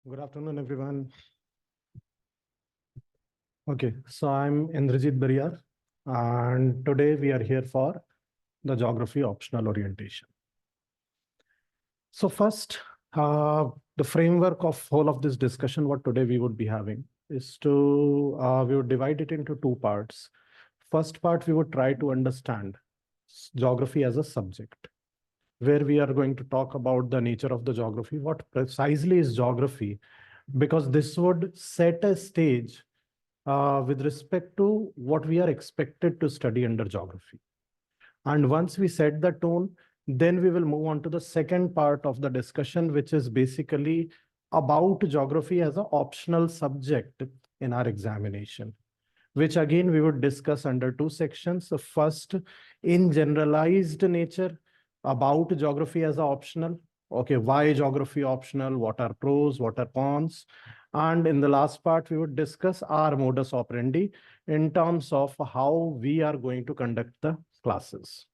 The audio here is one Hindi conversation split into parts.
Good afternoon, everyone. Okay, so I'm Indrajit Bariyar, and today we are here for the geography optional orientation. So first, the framework of whole of this discussion, what today we would be having is we would divide it into two parts. First part, we would try to understand geography as a subject, where we are going to talk about the nature of the geography, what precisely is geography, because this would set a stage with respect to what we are expected to study under geography. And once we set the tone, then we will move on to the second part of the discussion, which is basically about geography as an optional subject in our examination, which again we would discuss under two sections. The first, in generalized nature, about geography as an optional. Okay, why geography optional? What are pros? What are cons? And in the last part, we would discuss our modus operandi in terms of how we are going to conduct the classes.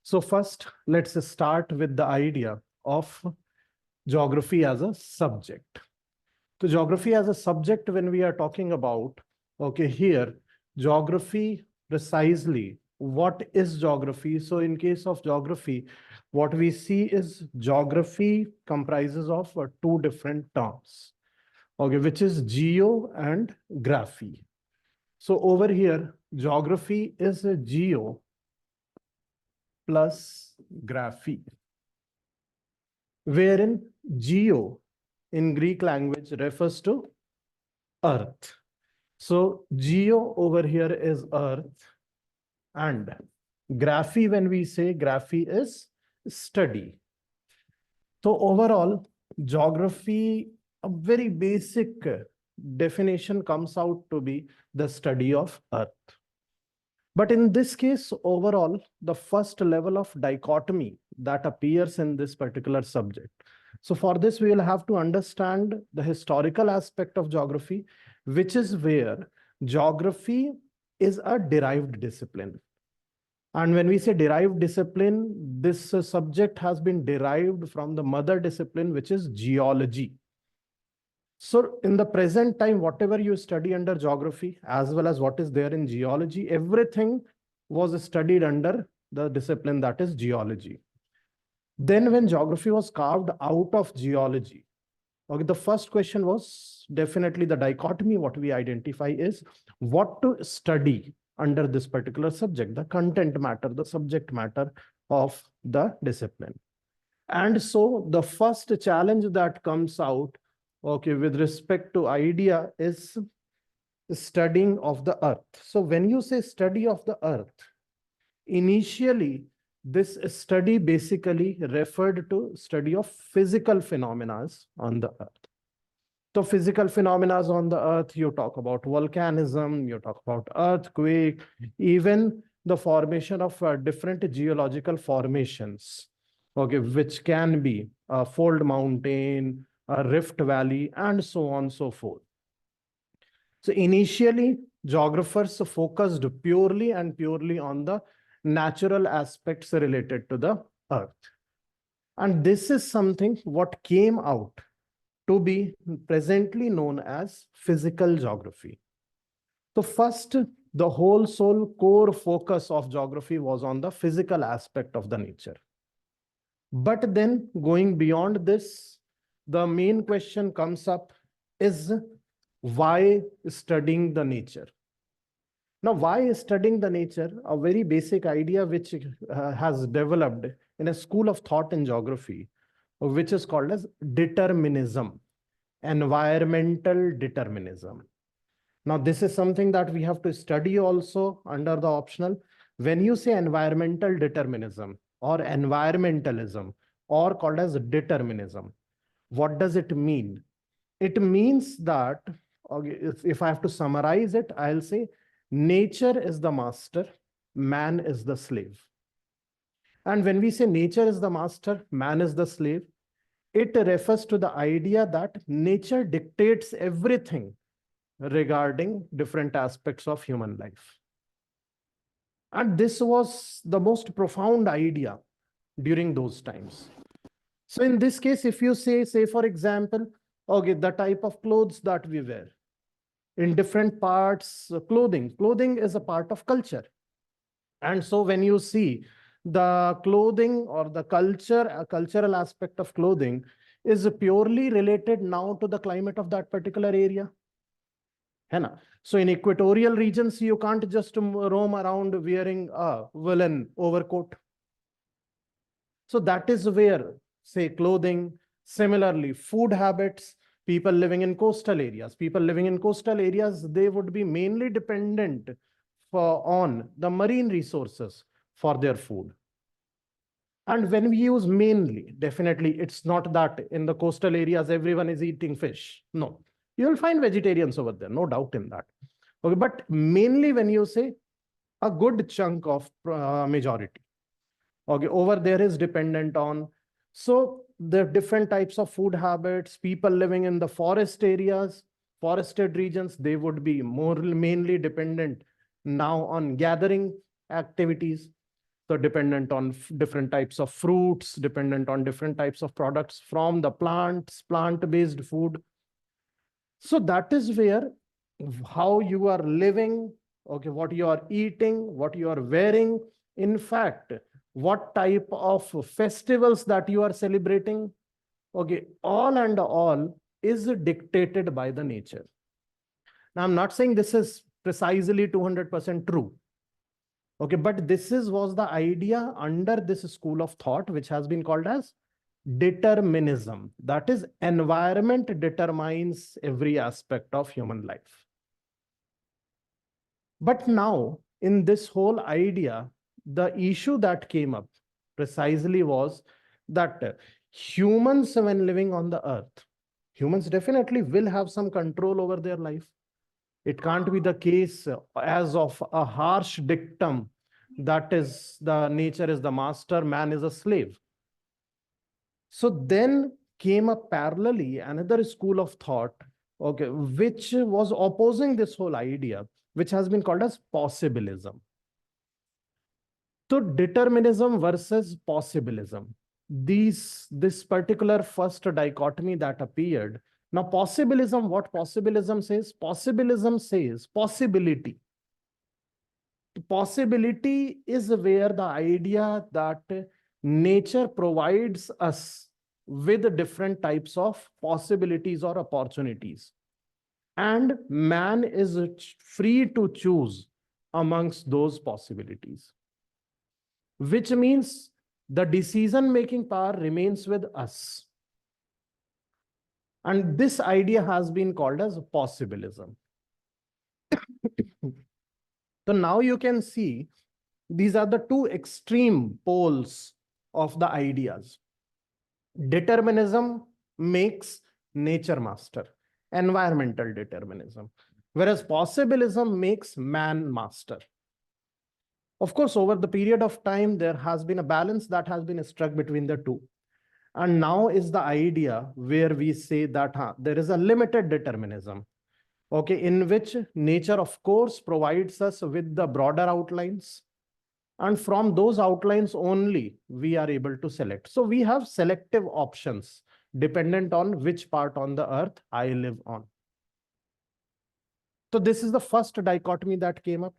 So first, let's start with the idea of geography as a subject. So geography as a subject, when we are talking about, okay, here, geography precisely, what is geography? So in case of geography, what we see is geography comprises of two different terms, okay, which is geo and graphy. So over here, geography is a geo plus graphy, wherein geo in Greek language refers to earth. So geo over here is earth, and graphy, when we say graphy, is study. So overall, geography, a very basic definition comes out to be the study of earth. But in this case, overall, the first level of dichotomy that appears in this particular subject. So for this, we will have to understand the historical aspect of geography, which is where geography is a derived discipline. And when we say derived discipline, this subject has been derived from the mother discipline, which is geology. So in the present time, whatever you study under geography, as well as what is there in geology, everything was studied under the discipline that is geology. Then when geography was carved out of geology, okay, the first question was definitely the dichotomy. What we identify is what to study under this particular subject, the content matter, the subject matter of the discipline. And so the first challenge that comes out, okay, with respect to idea is studying of the earth. So when you say study of the earth, initially this study basically referred to study of physical phenomena on the earth. So physical phenomena on the earth, you talk about volcanism, you talk about earthquake, even the formation of different geological formations, okay, which can be a fold mountain, a rift valley, and so on and so forth. So initially, geographers focused purely on the natural aspects related to the earth. And this is something what came out to be presently known as physical geography. So first, the whole sole core focus of geography was on the physical aspect of the nature. But then going beyond this, the main question comes up is why studying the nature? Now, why studying the nature? A very basic idea which has developed in a school of thought in geography, which is called as determinism, environmental determinism. Now, this is something that we have to study also under the optional. When you say environmental determinism or environmentalism or called as determinism, what does it mean? It means that, okay, if I have to summarize it, I'll say nature is the master, man is the slave. And when we say nature is the master, man is the slave, it refers to the idea that nature dictates everything regarding different aspects of human life. And this was the most profound idea during those times. So in this case, if you say for example, Okay, the type of clothes that we wear. In different parts, clothing is a part of culture. And so when you see the clothing or the culture, a cultural aspect of clothing is purely related now to the climate of that particular area. है ना? So in equatorial regions, you can't just roam around wearing a woolen overcoat. So that is where, say, clothing, similarly, food habits, people living in coastal areas. People living in coastal areas, they would be mainly dependent on the marine resources for their food. And when we use mainly, definitely it's not that in the coastal areas everyone is eating fish. No, you will find vegetarians over there, no doubt in that. Okay, but mainly when you say a good chunk of majority, okay, over there is dependent on. So the different types of food habits, people living in the forest areas, forested regions, they would be more mainly dependent now on gathering activities. So dependent on different types of fruits, dependent on different types of products from the plants, plant-based food. So that is where how you are living, okay, what you are eating, what you are wearing, in fact, what type of festivals that you are celebrating, okay, all and all is dictated by the nature. Now, I'm not saying this is precisely 200% true. Okay, but this was the idea under this school of thought, which has been called as determinism. That is, environment determines every aspect of human life. But now, in this whole idea, the issue that came up precisely was that humans, when living on the earth, humans definitely will have some control over their life. It can't be the case as of a harsh dictum that is the nature is the master, man is a slave. So then came up parallelly another school of thought, okay, which was opposing this whole idea, which has been called as possibilism. So determinism versus possibilism. This particular first dichotomy that appeared. Now, possibilism, what possibilism says? Possibilism says possibility. Possibility is where the idea that nature provides us with different types of possibilities or opportunities. And man is free to choose amongst those possibilities, which means the decision-making power remains with us. And this idea has been called as possibilism. So now you can see these are the two extreme poles of the ideas. Determinism makes nature master, environmental determinism, whereas possibilism makes man master. Of course, over the period of time, there has been a balance that has been struck between the two. And now is the idea where we say that there is a limited determinism, okay, in which nature, of course, provides us with the broader outlines. And from those outlines only, we are able to select. So we have selective options dependent on which part on the earth I live on. So this is the first dichotomy that came up.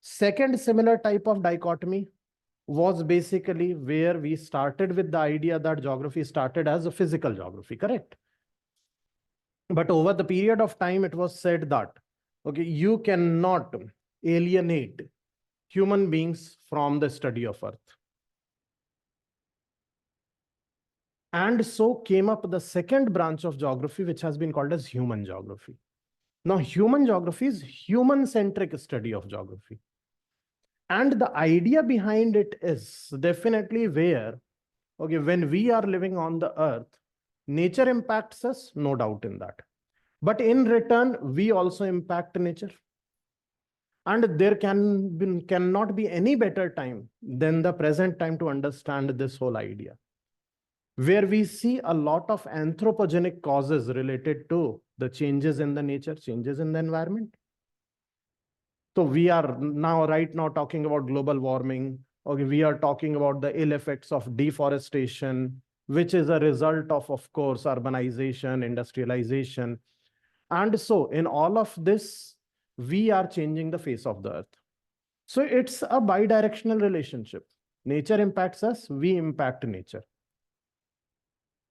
Second similar type of dichotomy was basically where we started with the idea that geography started as a physical geography, correct? But over the period of time, it was said that, okay, you cannot alienate human beings from the study of earth. And so came up the second branch of geography, which has been called as human geography. Now, human geography is human-centric study of geography. And the idea behind it is definitely where, okay, when we are living on the earth, nature impacts us, no doubt in that. But in return, we also impact nature. And there cannot be any better time than the present time to understand this whole idea, where we see a lot of anthropogenic causes related to the changes in the nature, changes in the environment. So we are right now talking about global warming. Okay, we are talking about the ill effects of deforestation. which is a result of course, urbanization, industrialization. And so in all of this, we are changing the face of the earth. So it's a bidirectional relationship. Nature impacts us, we impact nature.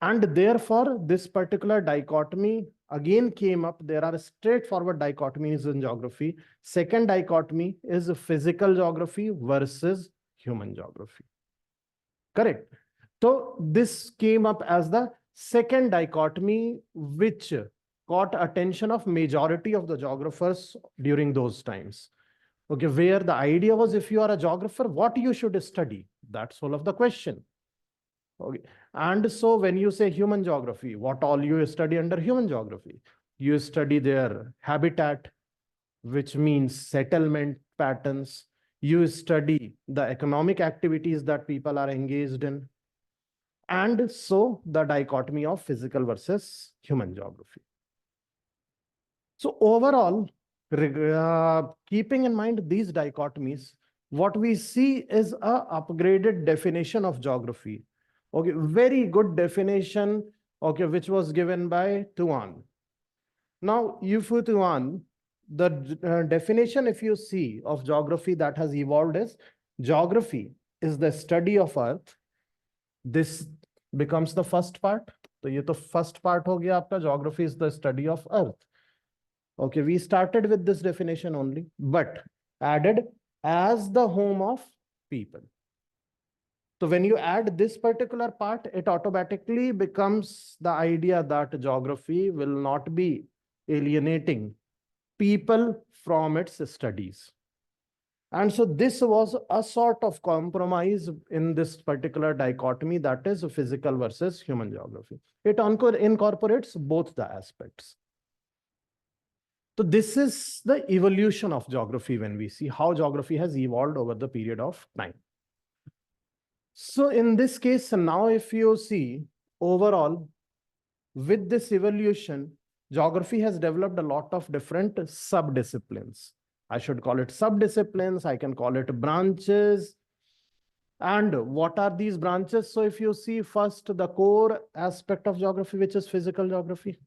And therefore, this particular dichotomy again came up. There are straightforward dichotomies in geography. Second dichotomy is physical geography versus human geography. Correct. So this came up as the second dichotomy, which caught attention of majority of the geographers during those times. Okay, where the idea was, if you are a geographer, what you should study? That's all of the question. Okay. And so when you say human geography, what all you study under human geography? You study their habitat, which means settlement patterns. You study the economic activities that people are engaged in. And so the dichotomy of physical versus human geography. So overall, keeping in mind these dichotomies, what we see is a upgraded definition of geography. Okay, very good definition, okay, which was given by Tuan. Now, Yu-Fu Tuan, the definition, if you see, of geography that has evolved is, geography is the study of Earth. This becomes the first part. So ये तो first part हो गया आपका, geography is the study of Earth. Okay, we started with this definition only, but added as the home of people. So when you add this particular part, it automatically becomes the idea that geography will not be alienating people from its studies. And so this was a sort of compromise in this particular dichotomy, that is physical versus human geography. It incorporates both the aspects. So this is the evolution of geography when we see how geography has evolved over the period of time. So in this case, now if you see overall, with this evolution, geography has developed a lot of different sub-disciplines. I should call it sub-disciplines, I can call it branches. And what are these branches? So if you see first the core aspect of geography, which is physical geography.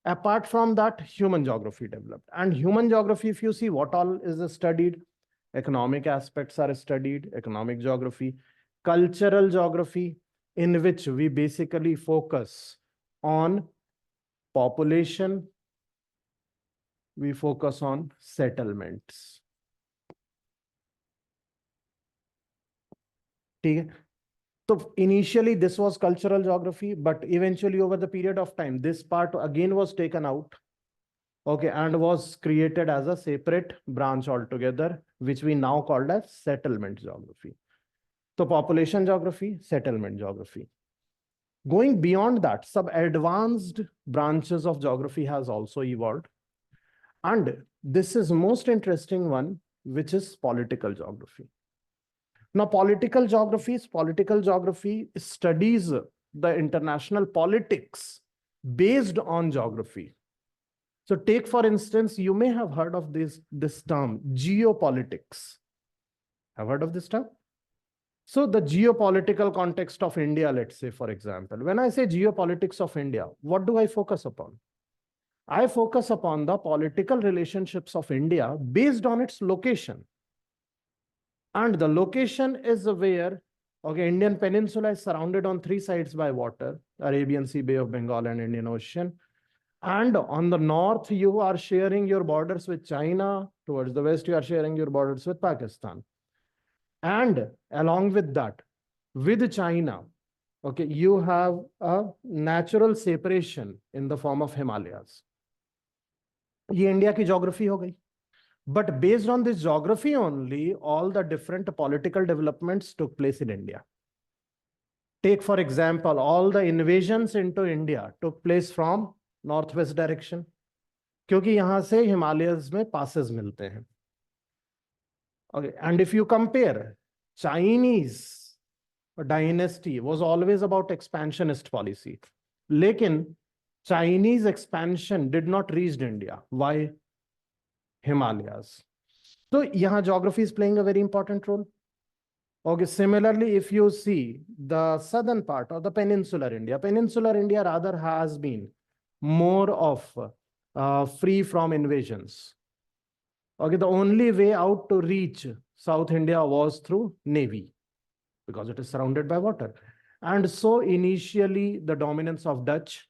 Apart from that, human geography developed. And human geography, if you see what all is studied, economic aspects are studied, economic geography, cultural geography, in which we basically focus on population, we focus on settlements. Okay. So initially this was cultural geography, but eventually over the period of time, this part again was taken out, okay, and was created as a separate branch altogether, which we now called as settlement geography. So population geography, settlement geography. Going beyond that, some advanced branches of geography has also evolved. And this is most interesting one, which is political geography. Now, political geography studies the international politics based on geography. So take, for instance, you may have heard of this term, geopolitics. Have heard of this term? So the geopolitical context of India, let's say, for example, when I say geopolitics of India, what do I focus upon? I focus upon the political relationships of India based on its location. And the location is where, okay, Indian Peninsula is surrounded on three sides by water, Arabian Sea, Bay of Bengal, and Indian Ocean. And on the north, you are sharing your borders with China. Towards the west, you are sharing your borders with Pakistan. And along with that, with China, okay, you have a natural separation in the form of Himalayas. ये इंडिया की geography हो गई. But based on this geography only, all the different political developments took place in India. Take, for example, all the invasions into India took place from northwest direction, क्योंकि यहाँ से Himalayas में passes मिलते हैं. Okay, and if you compare, Chinese dynasty was always about expansionist policy. लेकिन Chinese expansion did not reach India. Why? Himalayas. So यहाँ geography is playing a very important role. Okay, similarly, if you see the southern part of the peninsular India rather has been more of free from invasions. Okay, the only way out to reach South India was through navy because it is surrounded by water. And so initially the dominance of Dutch,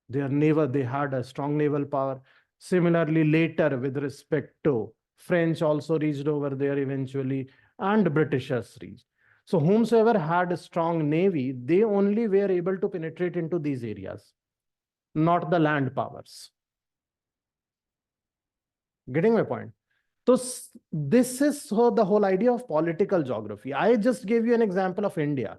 they had a strong naval power. Similarly, later with respect to French also reached over there eventually, and Britishers reached. So whomsoever had a strong navy, they only were able to penetrate into these areas, not the land powers. Getting my point? So this is so the whole idea of political geography. I just gave you an example of India.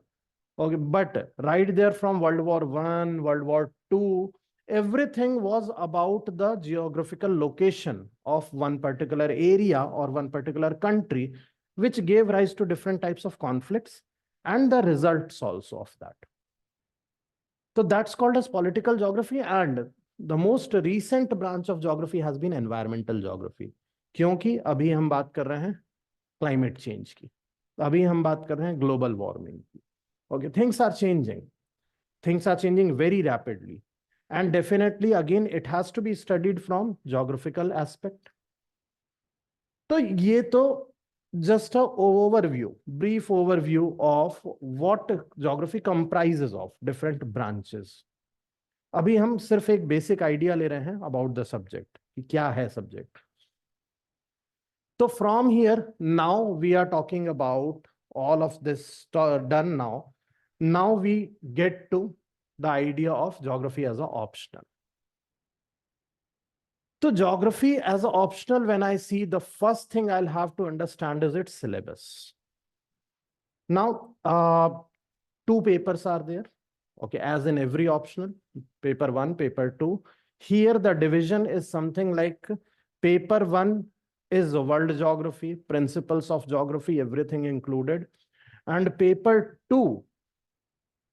Okay, but right there from World War I, World War II, everything was about the geographical location of one particular area or one particular country, which gave rise to different types of conflicts and the results also of that. So that's called as political geography, and the most recent branch of geography has been environmental geography. क्योंकि अभी हम बात कर रहे हैं क्लाइमेट चेंज की, अभी हम बात कर रहे हैं ग्लोबल वार्मिंग की. Okay, things are changing very rapidly, and definitely again it has to be studied from geographical aspect. तो ये तो just a brief overview of what geography comprises of different branches. अभी हम सिर्फ एक बेसिक आइडिया ले रहे हैं about the subject कि क्या है subject. So from here, now we are talking about all of this done now. Now we get to the idea of geography as an optional. So geography as an optional, when I see, the first thing I'll have to understand is its syllabus. Now, two papers are there. Okay, as in every optional, paper 1, paper 2. Here the division is something like paper 1 is world geography, principles of geography, everything included. And paper 2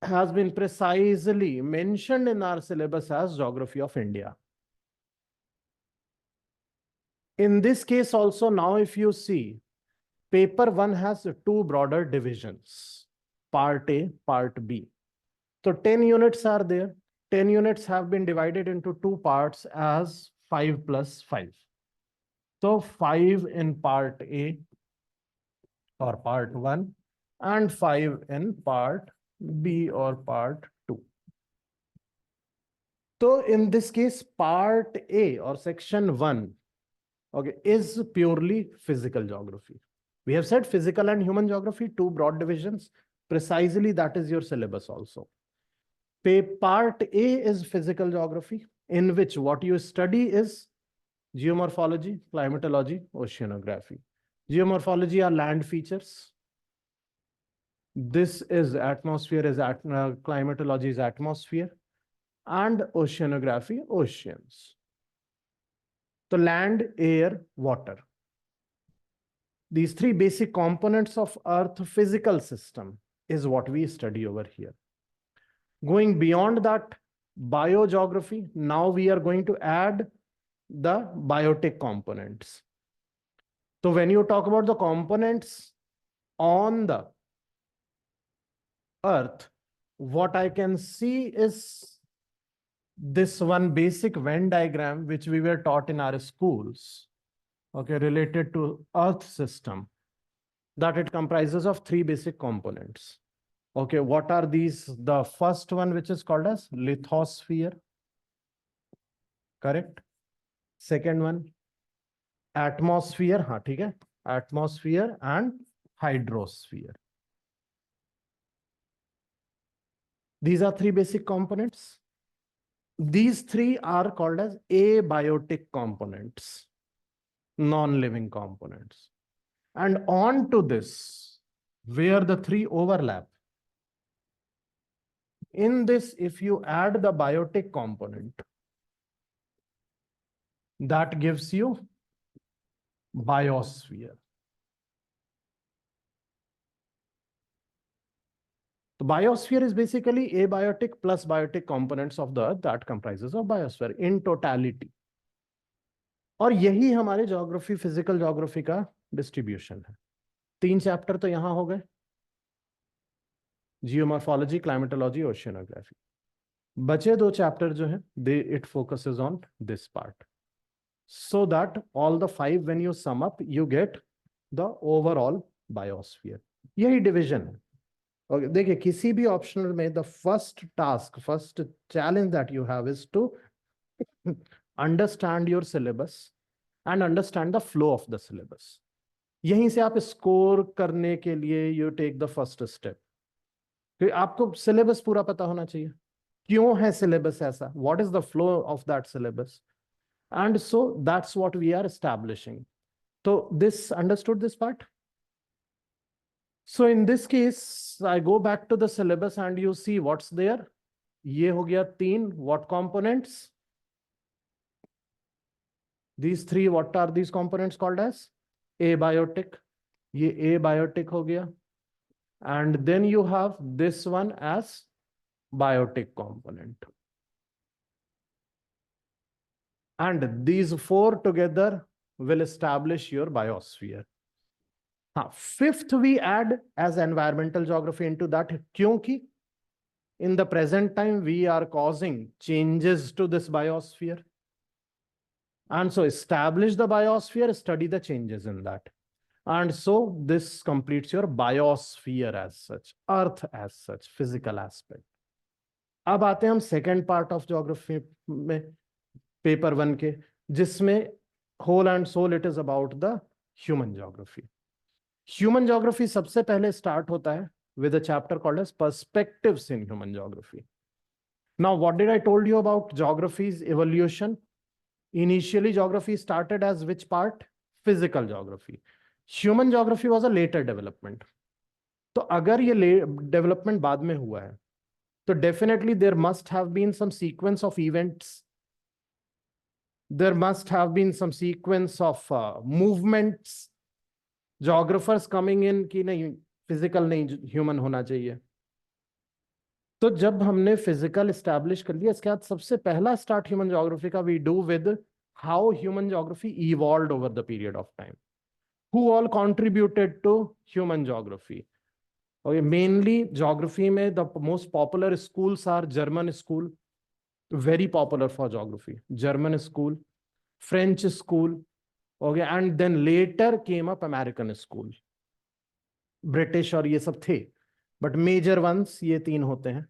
has been precisely mentioned in our syllabus as Geography of India. In this case also, now if you see, paper 1 has two broader divisions, part A, part B. So 10 units are there. 10 units have been divided into two parts as 5 plus 5. So 5 in part A or part 1 and 5 in part B or part 2. So in this case, part A or section 1, okay, is purely physical geography. We have said physical and human geography, two broad divisions. Precisely that is your syllabus also. Part A is physical geography, in which what you study is geomorphology, climatology, oceanography. Geomorphology are land features. This is atmosphere, climatology is atmosphere, and oceanography, oceans. So land, air, water. These three basic components of Earth physical system is what we study over here. Going beyond that, biogeography, now we are going to add the biotic components. So when you talk about the components on the Earth, what I can see is this one basic Venn diagram, which we were taught in our schools, okay, related to Earth system, that it comprises of three basic components. Okay, what are these? The first one, which is called as lithosphere, correct? Second one, atmosphere, हाँ ठीक है, atmosphere and hydrosphere. These are three basic components. These three are called as abiotic components, non-living components. And on to this, where the three overlap, in this, if you add the biotic component, that gives you biosphere. The biosphere is basically abiotic plus biotic components of the Earth that comprises of biosphere in totality. और यही हमारे ज्योग्राफी, फिजिकल ज्योग्राफी का डिस्ट्रीब्यूशन है. 3 चैप्टर तो यहां हो गए, जियोमॉर्फोलॉजी, क्लाइमेटोलॉजी, ओशियनोग्राफी। बचे 2 चैप्टर जो है they it focuses on this part, so that all the 5 when you sum up you get the overall biosphere। यही डिविजन है। और देखिए किसी भी ऑप्शनल में the first task, first challenge that you have is to understand your syllabus and understand the flow of the syllabus. यहीं से आप स्कोर करने के लिए you take the first step, क्योंकि आपको सिलेबस पूरा पता होना चाहिए, क्यों है सिलेबस ऐसा, what is the flow of that syllabus, and so that's what we are establishing. So this understood this part? So in this case I go back to the syllabus and you see what's there। ये हो गया 3, what components, these 3, what are these components called as? Abiotic, ये abiotic हो गया, and then you have this one as biotic component, and these 4 together will establish your biosphere। हाँ, 5th we add as environmental geography into that, क्योंकि in the present time we are causing changes to this biosphere, and so establish the biosphere, study the changes in that, and so this completes your biosphere as such, earth as such, physical aspect। अब आते हैं हम सेकेंड पार्ट ऑफ ज्योग्राफी में, पेपर 1 के, जिसमें whole and soul it is about the human geography. Human geography सबसे पहले स्टार्ट होता है with a chapter called as perspectives in human geography। Now what did I told you about geography's evolution? Initially geography started as which part? Physical geography। human geography was a later development। तो अगर ये डेवलपमेंट बाद में हुआ है तो definitely there must have been some sequence of events, there must have been some sequence of movements, geographers coming in कि नहीं फिजिकल नहीं ह्यूमन होना चाहिए। तो जब हमने फिजिकल एस्टैब्लिश कर लिया, इसके बाद सबसे पहला स्टार्ट ह्यूमन ज्योग्राफी का we do with how human geography evolved over the period of time, who all contributed to human geography. और मेनली ज्योग्राफी में the most popular schools are German school, very popular for geography, German school, French school, okay, and then later came up American school, British और ये सब थे, but major ones ये 3 होते हैं।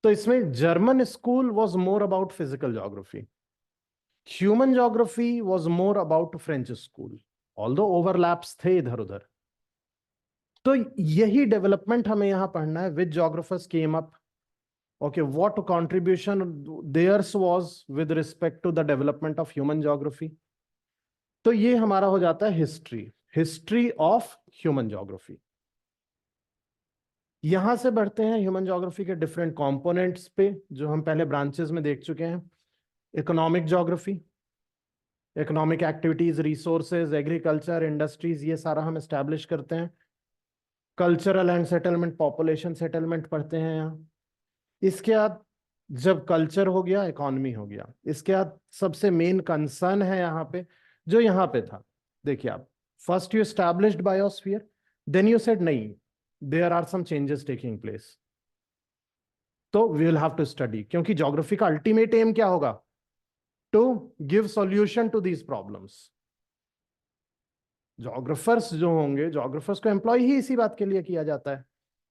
तो इसमें German school was more about physical geography, human geography was more about French school, although overlaps थे इधर उधर। तो यही डेवलपमेंट हमें यहाँ पढ़ना है, which geographers came up, okay, what contribution theirs was with respect to the development of human geography। तो ये हमारा हो जाता है हिस्ट्री ऑफ ह्यूमन ज्योग्राफी। यहां से बढ़ते हैं ह्यूमन ज्योग्राफी के डिफरेंट कंपोनेंट्स पे, जो हम पहले ब्रांचेस में देख चुके हैं। Economic geography, economic activities, resources, agriculture, industries, ये सारा हम एस्टैब्लिश करते हैं। Cultural and settlement, population settlement पढ़ते हैं यहाँ। इसके बाद जब कल्चर हो गया, इकोनॉमी हो गया, इसके बाद सबसे मेन कंसर्न है यहाँ पे, जो यहाँ पे था। देखिए आप, first you established biosphere, then you said नहीं, there are some changes taking place, तो we will have to study, क्योंकि ज्योग्राफी का अल्टीमेट एम क्या होगा? To give solution to these problems. Geographers जो होंगे, ज्योग्राफर्स को एम्प्लॉय ही इसी बात के लिए किया जाता है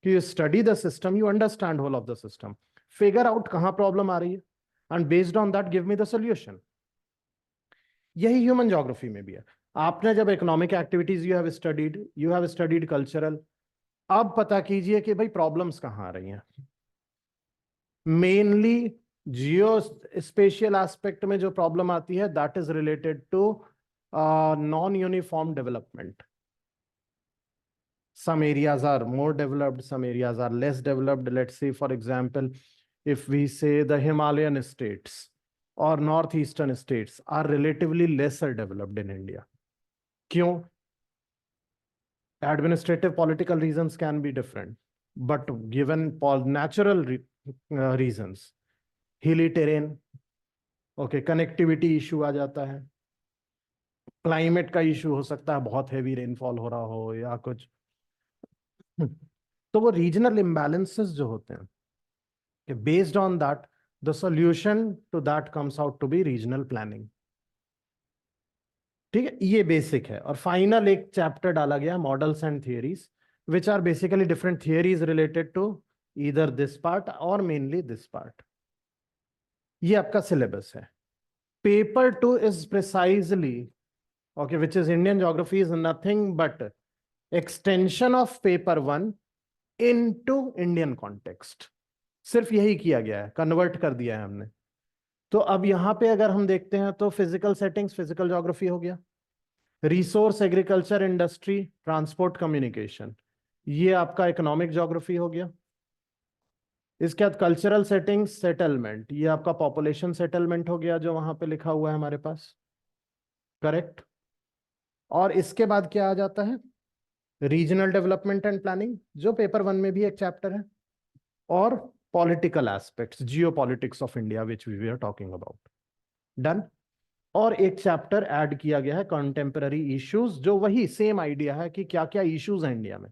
कि you study the system, you understand whole of the system, figure out कहां प्रॉब्लम आ रही है, and based on that give me the solution. यही ह्यूमन ज्योग्राफी में भी है। आपने जब economic activities you have studied cultural, अब पता कीजिए कि भाई प्रॉब्लम्स कहां आ रही हैं। मेनली जियो स्पेशियल एस्पेक्ट में जो प्रॉब्लम आती है, that is related to non uniform development. Some areas are more developed, some areas are less developed। Let's say, for example, if we say the Himalayan states or northeastern states are relatively lesser developed in India. क्यों? Administrative political reasons can be different, but given natural reasons, hilly terrain, okay, connectivity issue आ जाता है, क्लाइमेट का इशू हो सकता है, बहुत हैवी रेनफॉल हो रहा हो या कुछ। तो वो रीजनल इम्बैलेंसेस जो होते हैं, based on that the solution to that comes out to be regional planning. ठीक है, ये बेसिक है। और फाइनल एक चैप्टर डाला गया models and theories, which are basically different theories related to either this part और मेनली दिस पार्ट। ये आपका सिलेबस है। Paper 2 is precisely okay, which is Indian geography is nothing but extension of paper 1 into Indian context। सिर्फ यही किया गया है, कन्वर्ट कर दिया है हमने। तो अब यहां पे अगर हम देखते हैं तो फिजिकल सेटिंग्स फिजिकल ज्योग्राफी हो गया, resource agriculture industry transport communication ये आपका इकोनॉमिक ज्योग्राफी हो गया। इसके बाद कल्चरल सेटिंग्स सेटलमेंट ये आपका पॉपुलेशन सेटलमेंट हो गया जो वहां पे लिखा हुआ है हमारे पास, करेक्ट। और इसके बाद क्या आ जाता है, रीजनल डेवलपमेंट एंड प्लानिंग जो पेपर 1 में भी एक चैप्टर है, और political aspects geo politics of India which we are talking about, done. और एक चैप्टर ऐड किया गया है कंटेम्पररी इश्यूज, जो वही सेम आइडिया है कि क्या क्या इश्यूज हैं इंडिया में।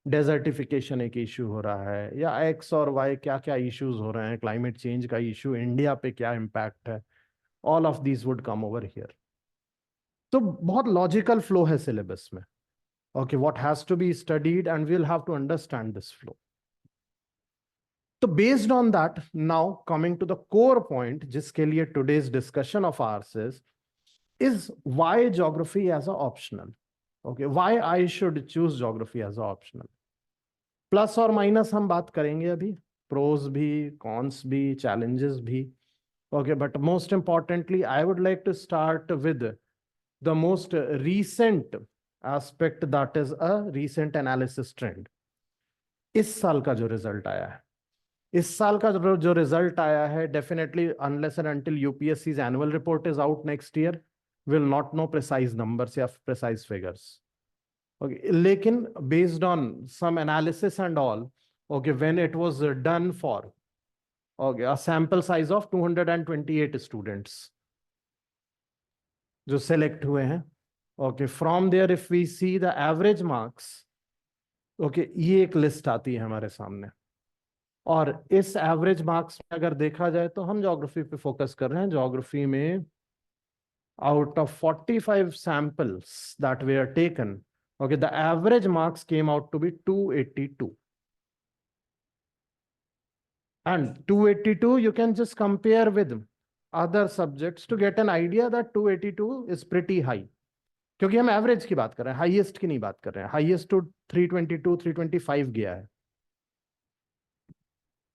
डेजर्टिफिकेशन एक इशू हो रहा है, या एक्स और वाई क्या क्या इश्यूज हो रहे हैं, क्लाइमेट चेंज का इशू इंडिया पे क्या इम्पैक्ट है, all of these would come over here. तो बहुत लॉजिकल फ्लो है सिलेबस में। Okay, what has to be studied, and we'll have to understand this flow. So based on that, now coming to the core point, जिसके लिए today's discussion of ours is why geography as a optional. Okay, why I should choose geography as a optional. Plus or minus हम बात करेंगे अभी, pros भी, cons भी, challenges भी. Okay, but most importantly, I would like to start with the most recent aspect, that is a recent analysis trend। इस साल का जो रिजल्ट आया है, इस साल का जो रिजल्ट आया है, definitely unless and until UPSC's annual report is out next year will not know precise numbers या प्रिसाइज फिगर्स। ओके, लेकिन based on some analysis and all, okay, when it was done for okay a sample size of 228 students जो सेलेक्ट हुए हैं, okay, from there if we see the average marks, okay, ये एक लिस्ट आती है हमारे सामने। और इस एवरेज मार्क्स में अगर देखा जाए तो हम ज्योग्राफी पे फोकस कर रहे हैं। ज्योग्राफी में out of 45 samples that we are taken, okay, the average marks came out to be 282। And 282 you can just compare with other subjects to get an idea that 282 is pretty high, क्योंकि हम एवरेज की बात कर रहे हैं, हाईएस्ट की नहीं बात कर रहे हैं। हाईएस्ट टू 322 325 गया है।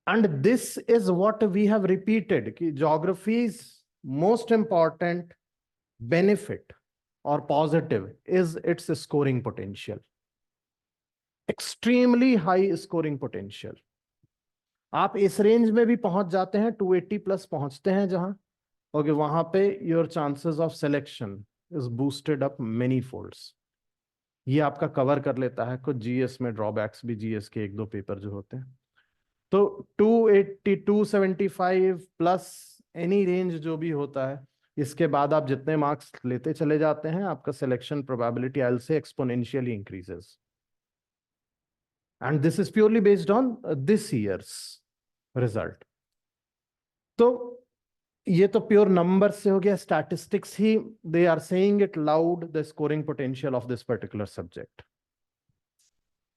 And this is what we have repeated कि geography's most important benefit or positive is its scoring potential, extremely high scoring potential। आप इस रेंज में भी पहुंच जाते हैं, 280 प्लस पहुंचते हैं जहां, ओके, वहां पे your chances of selection is boosted up many folds. ये आपका कवर कर लेता है कुछ जीएस में ड्रॉबैक्स भी, जीएस के एक दो पेपर जो होते हैं। तो 280 275 प्लस एनी रेंज जो भी होता है, इसके बाद आप जितने मार्क्स लेते चले जाते हैं, आपका selection probability I will say exponentially increases. And this is purely based on this year's result. तो ये तो प्योर नंबर से हो गया, स्टैटिस्टिक्स ही they are saying it loud the scoring potential of this particular subject.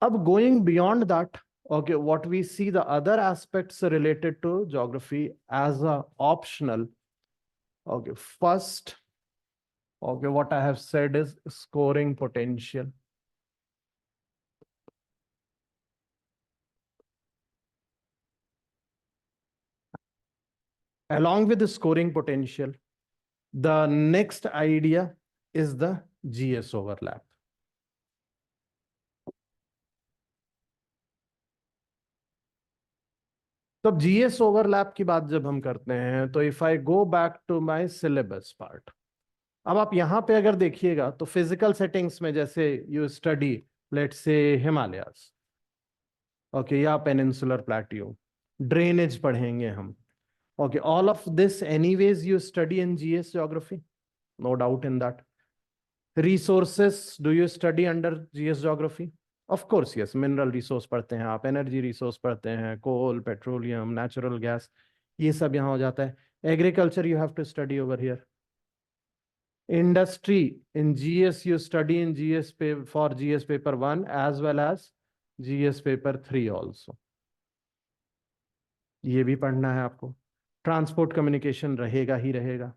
अब going beyond that, okay, what we see the other aspects related to geography as a optional, okay, first, okay, what I have said is scoring potential। Along with the scoring potential, the next idea is the GS overlap। तो जीएस ओवरलैप की बात जब हम करते हैं, तो if I go back to my syllabus part, अब आप यहां पे अगर देखिएगा तो फिजिकल सेटिंग्स में जैसे you study let's say Himalayas, okay, या पेनिनसुलर प्लेट्यू, ड्रेनेज पढ़ेंगे हम, ओके, all of this anyways you study in GS geography, no doubt in that. Resources, do you study under GS geography? Of course, yes. Mineral resource पढ़ते हैं आप, energy resource पढ़ते हैं, coal, petroleum, natural gas, ये सब यहाँ हो जाता है. Agriculture you have to study over here. Industry in GS you study in for GS paper 1 as well as GS paper 3 also. ये भी पढ़ना है आपको. Transport communication रहेगा ही रहेगा.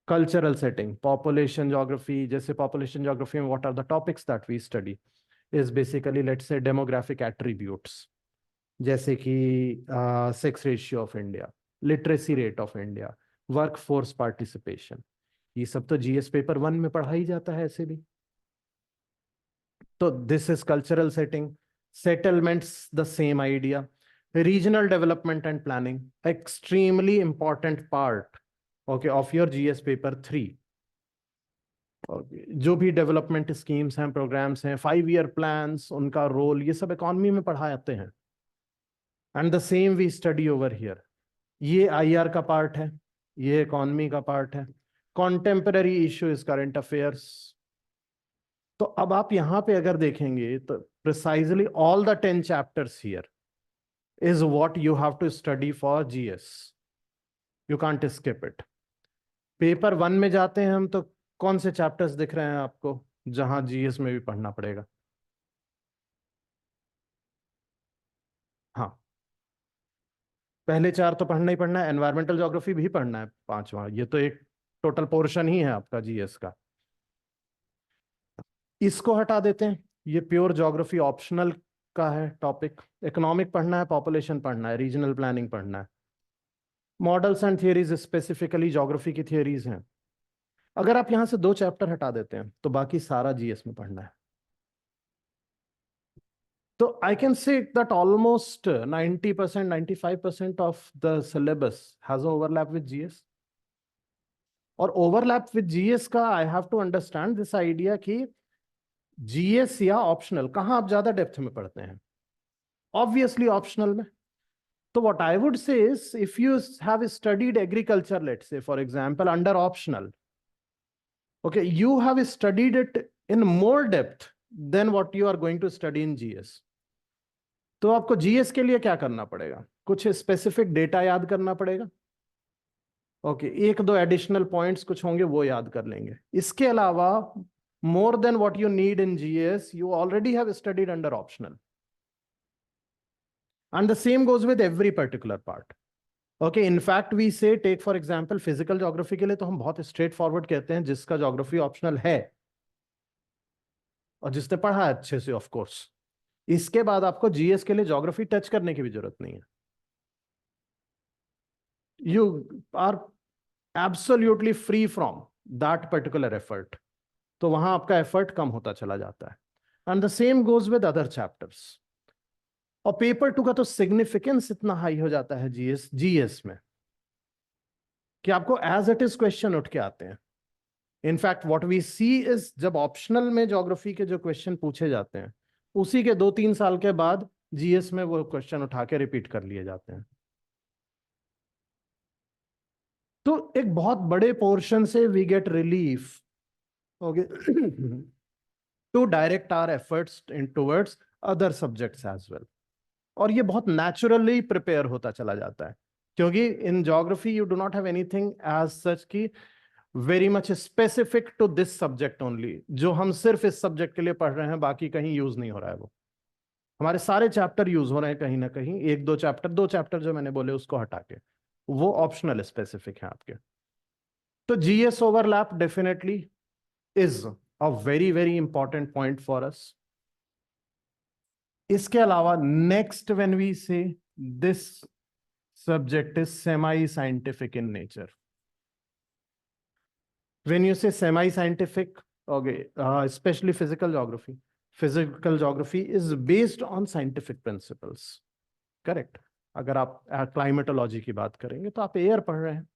Cultural setting, population geography, जैसे population geography में what are the topics that we study is basically let's say demographic attributes, जैसे कि sex ratio of India, literacy rate of India, workforce participation, ये सब तो GS पेपर 1 में पढ़ा ही जाता है ऐसे भी. तो this is cultural setting. Settlements, the same idea. Regional development and planning, extremely important part okay of your GS paper 3. जो भी डेवलपमेंट स्कीम्स हैं, प्रोग्राम्स हैं, 5 ईयर प्लान्स, उनका रोल, ये सब इकोनॉमी में पढ़ाए जाते हैं. And the same we study over here. ये आईआर का पार्ट है, ये इकोनॉमी का पार्ट है. Contemporary issue is current affairs. तो अब आप यहां पे अगर देखेंगे तो precisely all the 10 chapters here is what you have to study for GS. You can't skip it. Paper 1 में जाते हैं हम तो कौन से चैप्टर्स दिख रहे हैं आपको जहां जीएस में भी पढ़ना पड़ेगा? हाँ, पहले 4 तो पढ़ना ही पढ़ना है. एनवायरमेंटल ज्योग्राफी भी पढ़ना है 5वां. ये तो एक टोटल पोर्शन ही है आपका जीएस का. इसको हटा देते हैं, ये प्योर ज्योग्राफी ऑप्शनल का है टॉपिक. इकोनॉमिक पढ़ना है, पॉपुलेशन पढ़ना है, रीजनल प्लानिंग पढ़ना है. Models and theories specifically geography की थियरीज हैं. अगर आप यहां से 2 चैप्टर हटा देते हैं तो बाकी सारा जीएस में पढ़ना है. तो I can say that almost 90%, 95% of the syllabus has overlap with GS. और overlap with GS का I have to understand this idea कि GS या optional कहाँ आप ज्यादा डेप्थ में पढ़ते हैं? Obviously optional में. तो what I would say is if you have studied agriculture, let's say for example under optional, okay, you have studied it in more depth than what you are going to study in GS. तो आपको जीएस के लिए क्या करना पड़ेगा? कुछ स्पेसिफिक डेटा याद करना पड़ेगा. ओके, 1-2 एडिशनल पॉइंट्स कुछ होंगे वो याद कर लेंगे. इसके अलावा more than what you need in GS you already have studied under optional. And the same goes with every particular part. Okay, in fact we say take for example physical geography के लिए तो हम बहुत स्ट्रेट फॉरवर्ड कहते हैं जिसका ज्योग्राफी ऑप्शनल है और जिसने पढ़ा है अच्छे से. ऑफ कोर्स इसके बाद आपको जीएस के लिए ज्योग्राफी टच करने की भी जरूरत नहीं है. You are absolutely free from that particular effort. तो वहां आपका एफर्ट कम होता चला जाता है. And the same goes with other chapters. और पेपर 2 का तो सिग्निफिकेंस इतना हाई हो जाता है जीएस में कि आपको एज इट इज क्वेश्चन उठ के आते हैं. In fact what we see is जब ऑप्शनल में ज्योग्राफी के जो क्वेश्चन पूछे जाते हैं उसी के 2-3 साल के बाद जीएस में वो क्वेश्चन उठा के रिपीट कर लिए जाते हैं. तो एक बहुत बड़े पोर्शन से we get relief okay to direct our efforts in towards other subjects as well. और ये बहुत नेचुरली प्रिपेयर होता चला जाता है क्योंकि in geography you do not have anything as such की very much specific to this subject only, जो हम सिर्फ इस सब्जेक्ट के लिए पढ़ रहे हैं, बाकी कहीं यूज नहीं हो रहा है. वो हमारे सारे चैप्टर यूज हो रहे हैं कहीं ना कहीं. 1-2 चैप्टर, 2 चैप्टर जो मैंने बोले उसको हटा के वो ऑप्शनल स्पेसिफिक है आपके. तो GS overlap definitely is a very very important point for us. इसके अलावा नेक्स्ट व्हेन वी से this subject is semi scientific in nature. When you say semi-scientific, okay, especially physical geography is based on scientific principles, correct? अगर आप क्लाइमेटोलॉजी की बात करेंगे तो आप एयर पढ़ रहे हैं.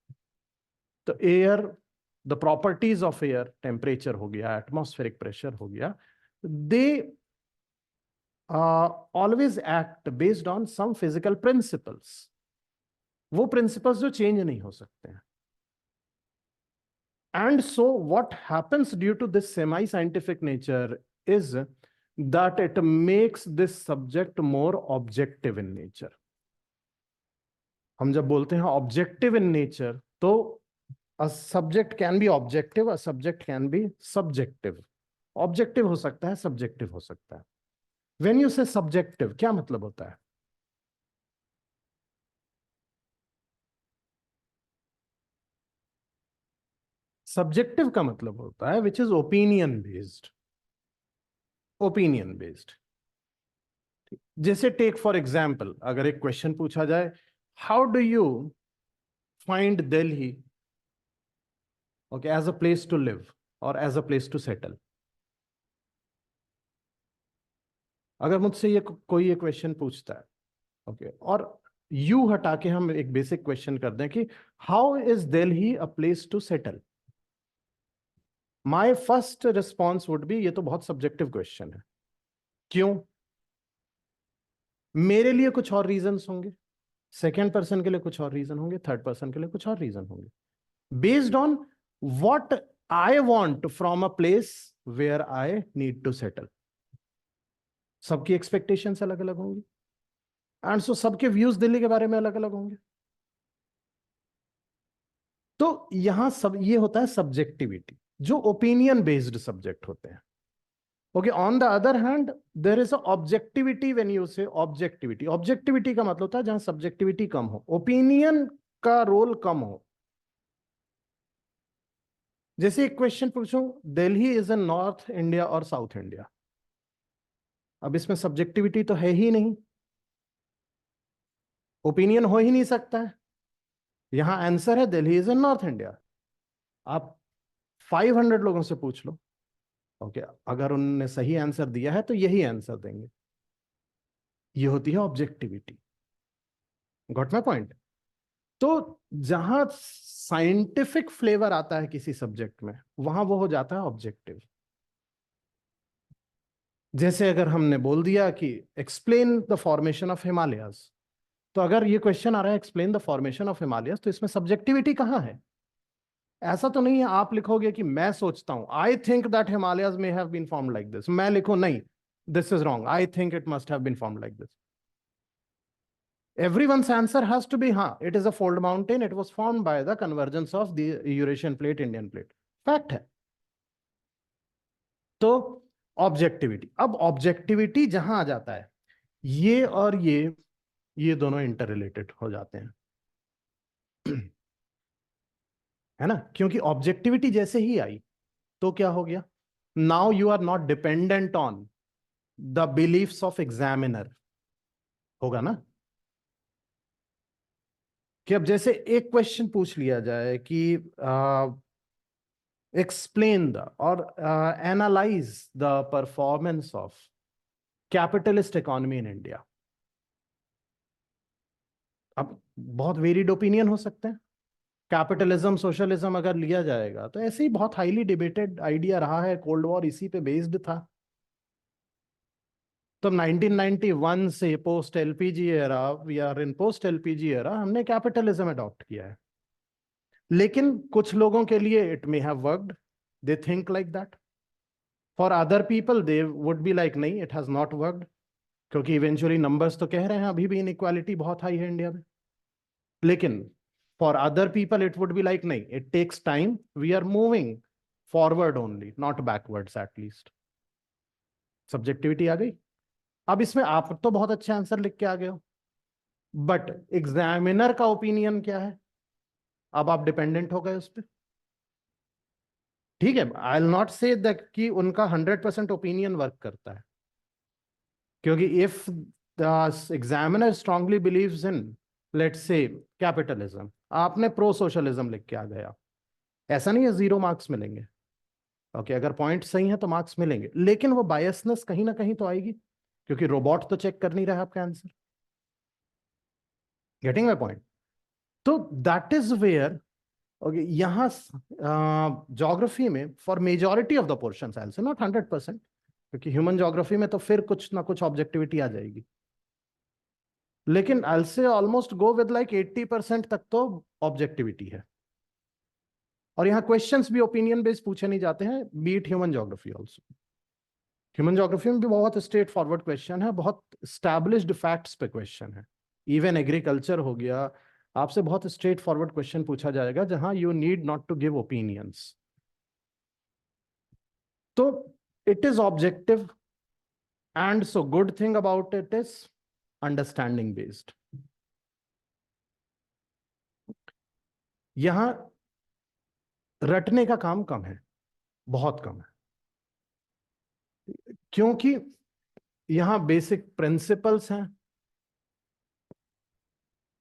तो air, the properties of air, temperature हो गया, एटमॉस्फेरिक प्रेशर हो गया, they always act based on some physical principles. वो प्रिंसिपल्स जो चेंज नहीं हो सकते हैं. And so what happens due to this semi-scientific nature is that it makes this subject more objective in nature. हम जब बोलते हैं objective in nature, तो a subject can be objective, a subject can be subjective. Objective हो सकता है, subjective हो सकता है. When you say subjective, क्या मतलब होता है? Subjective का मतलब होता है which is opinion based. Opinion based. जैसे टेक फॉर एग्जाम्पल, अगर एक क्वेश्चन पूछा जाए, how do you find Delhi okay as a place to live और as a place to settle? अगर मुझसे ये कोई ये क्वेश्चन पूछता है, ओके, और यू हटा के हम एक बेसिक क्वेश्चन कर दें कि how is Delhi a place to settle, my first response would be ये तो बहुत सब्जेक्टिव क्वेश्चन है. क्यों? मेरे लिए कुछ और रीजंस होंगे, सेकेंड पर्सन के लिए कुछ और रीजन होंगे, थर्ड पर्सन के लिए कुछ और रीजन होंगे, based on what I want from a place where I need to settle. सबकी एक्सपेक्टेशंस अलग अलग होंगी, एंड सो सबके व्यूज दिल्ली के बारे में अलग अलग होंगे. तो यहां सब ये होता है सब्जेक्टिविटी, जो ओपिनियन बेस्ड सब्जेक्ट होते हैं. Okay, on the other hand there is a objectivity. When you say objectivity, objectivity का मतलब होता है जहां सब्जेक्टिविटी कम हो, ओपिनियन का रोल कम हो. जैसे एक क्वेश्चन पूछूं, Delhi is in north India और साउथ इंडिया, अब इसमें सब्जेक्टिविटी तो है ही नहीं, ओपिनियन हो ही नहीं सकता है. यहां आंसर है Delhi is in north India. आप 500 लोगों से पूछ लो, ओके, अगर उन्होंने सही आंसर दिया है तो यही आंसर देंगे. ये होती है ऑब्जेक्टिविटी. Got my point? तो जहां साइंटिफिक फ्लेवर आता है किसी सब्जेक्ट में, वहां वो हो जाता है ऑब्जेक्टिव. जैसे अगर हमने बोल दिया कि explain the formation of Himalayas, तो अगर ये क्वेश्चन आ रहा है explain the formation of Himalayas, तो इसमें सब्जेक्टिविटी कहां है? ऐसा तो नहीं है आप लिखोगे कि मैं सोचता हूं, I think that Himalayas may have been formed like this, मैं लिखूं नहीं, this is wrong, I think it must have been formed like this. Everyone's answer has to be, हाँ, it is a fold mountain, it was formed by the convergence of the Eurasian plate, Indian plate. Fact है. तो ऑब्जेक्टिविटी, अब ऑब्जेक्टिविटी जहां आ जाता है, ये और ये दोनों इंटर रिलेटेड हो जाते हैं. है ना? क्योंकि ऑब्जेक्टिविटी जैसे ही आई तो क्या हो गया, now you are not dependent on the beliefs of examiner. होगा ना कि अब जैसे एक क्वेश्चन पूछ लिया जाए कि एक्सप्लेन द और analyse the performance of capitalist economy in India. अब बहुत वेरिड ओपिनियन हो सकते हैं. कैपिटलिज्म सोशलिज्म अगर लिया जाएगा तो ऐसे ही बहुत हाईली डिबेटेड आइडिया रहा है, कोल्ड वॉर इसी पे बेस्ड था. तो 1991 से post LPG era, we are in post LPG era, हमने कैपिटलिज्म अडॉप्ट किया है. लेकिन कुछ लोगों के लिए it may have worked, they think like that. For other people they would be like नहीं, इट हैज नॉट वर्कड, क्योंकि इवेंचुअली नंबर्स तो कह रहे हैं अभी भी इनइक्वालिटी बहुत हाई है इंडिया में. लेकिन for other people it would be like नहीं, it takes time, we are moving forward only, not backwards at least. Subjectivity आ गई. अब इसमें आप तो बहुत अच्छे आंसर लिख के आ गए हो, बट एग्जामिनर का ओपिनियन क्या है? अब आप डिपेंडेंट हो गए उस पर. ठीक है, आई विल नॉट से दैट कि उनका 100% ओपिनियन वर्क करता है, क्योंकि if the examiner strongly believes in, let's say, capitalism, आपने प्रो सोशलिज्म लिख के आ गया, ऐसा नहीं है जीरो मार्क्स मिलेंगे. ओके, अगर पॉइंट सही है तो मार्क्स मिलेंगे, लेकिन वो बायसनेस कहीं ना कहीं तो आएगी, क्योंकि रोबोट तो चेक कर नहीं रहा आपका आंसर. Getting my point? तो दैट इज वेयर, ओके, यहां ज्योग्राफी में for majority of the portion, I say not 100%, क्योंकि ह्यूमन ज्योग्राफी में तो फिर कुछ ना कुछ ऑब्जेक्टिविटी आ जाएगी, लेकिन आई से ऑलमोस्ट गो विद लाइक 80% तक तो ऑब्जेक्टिविटी है. और यहाँ क्वेश्चंस भी ओपिनियन बेस्ड पूछे नहीं जाते हैं, be it human geography also. Human geography में भी बहुत स्ट्रेट फॉरवर्ड क्वेश्चन है, बहुत स्टैब्लिश्ड फैक्ट्स पे क्वेश्चन है। इवन एग्रीकल्चर हो गया, आपसे बहुत स्ट्रेट फॉरवर्ड क्वेश्चन पूछा जाएगा जहां you need not to give opinions. तो it is objective, and so good thing about it is understanding based. यहां रटने का काम कम है, बहुत कम है, क्योंकि यहां बेसिक प्रिंसिपल्स हैं,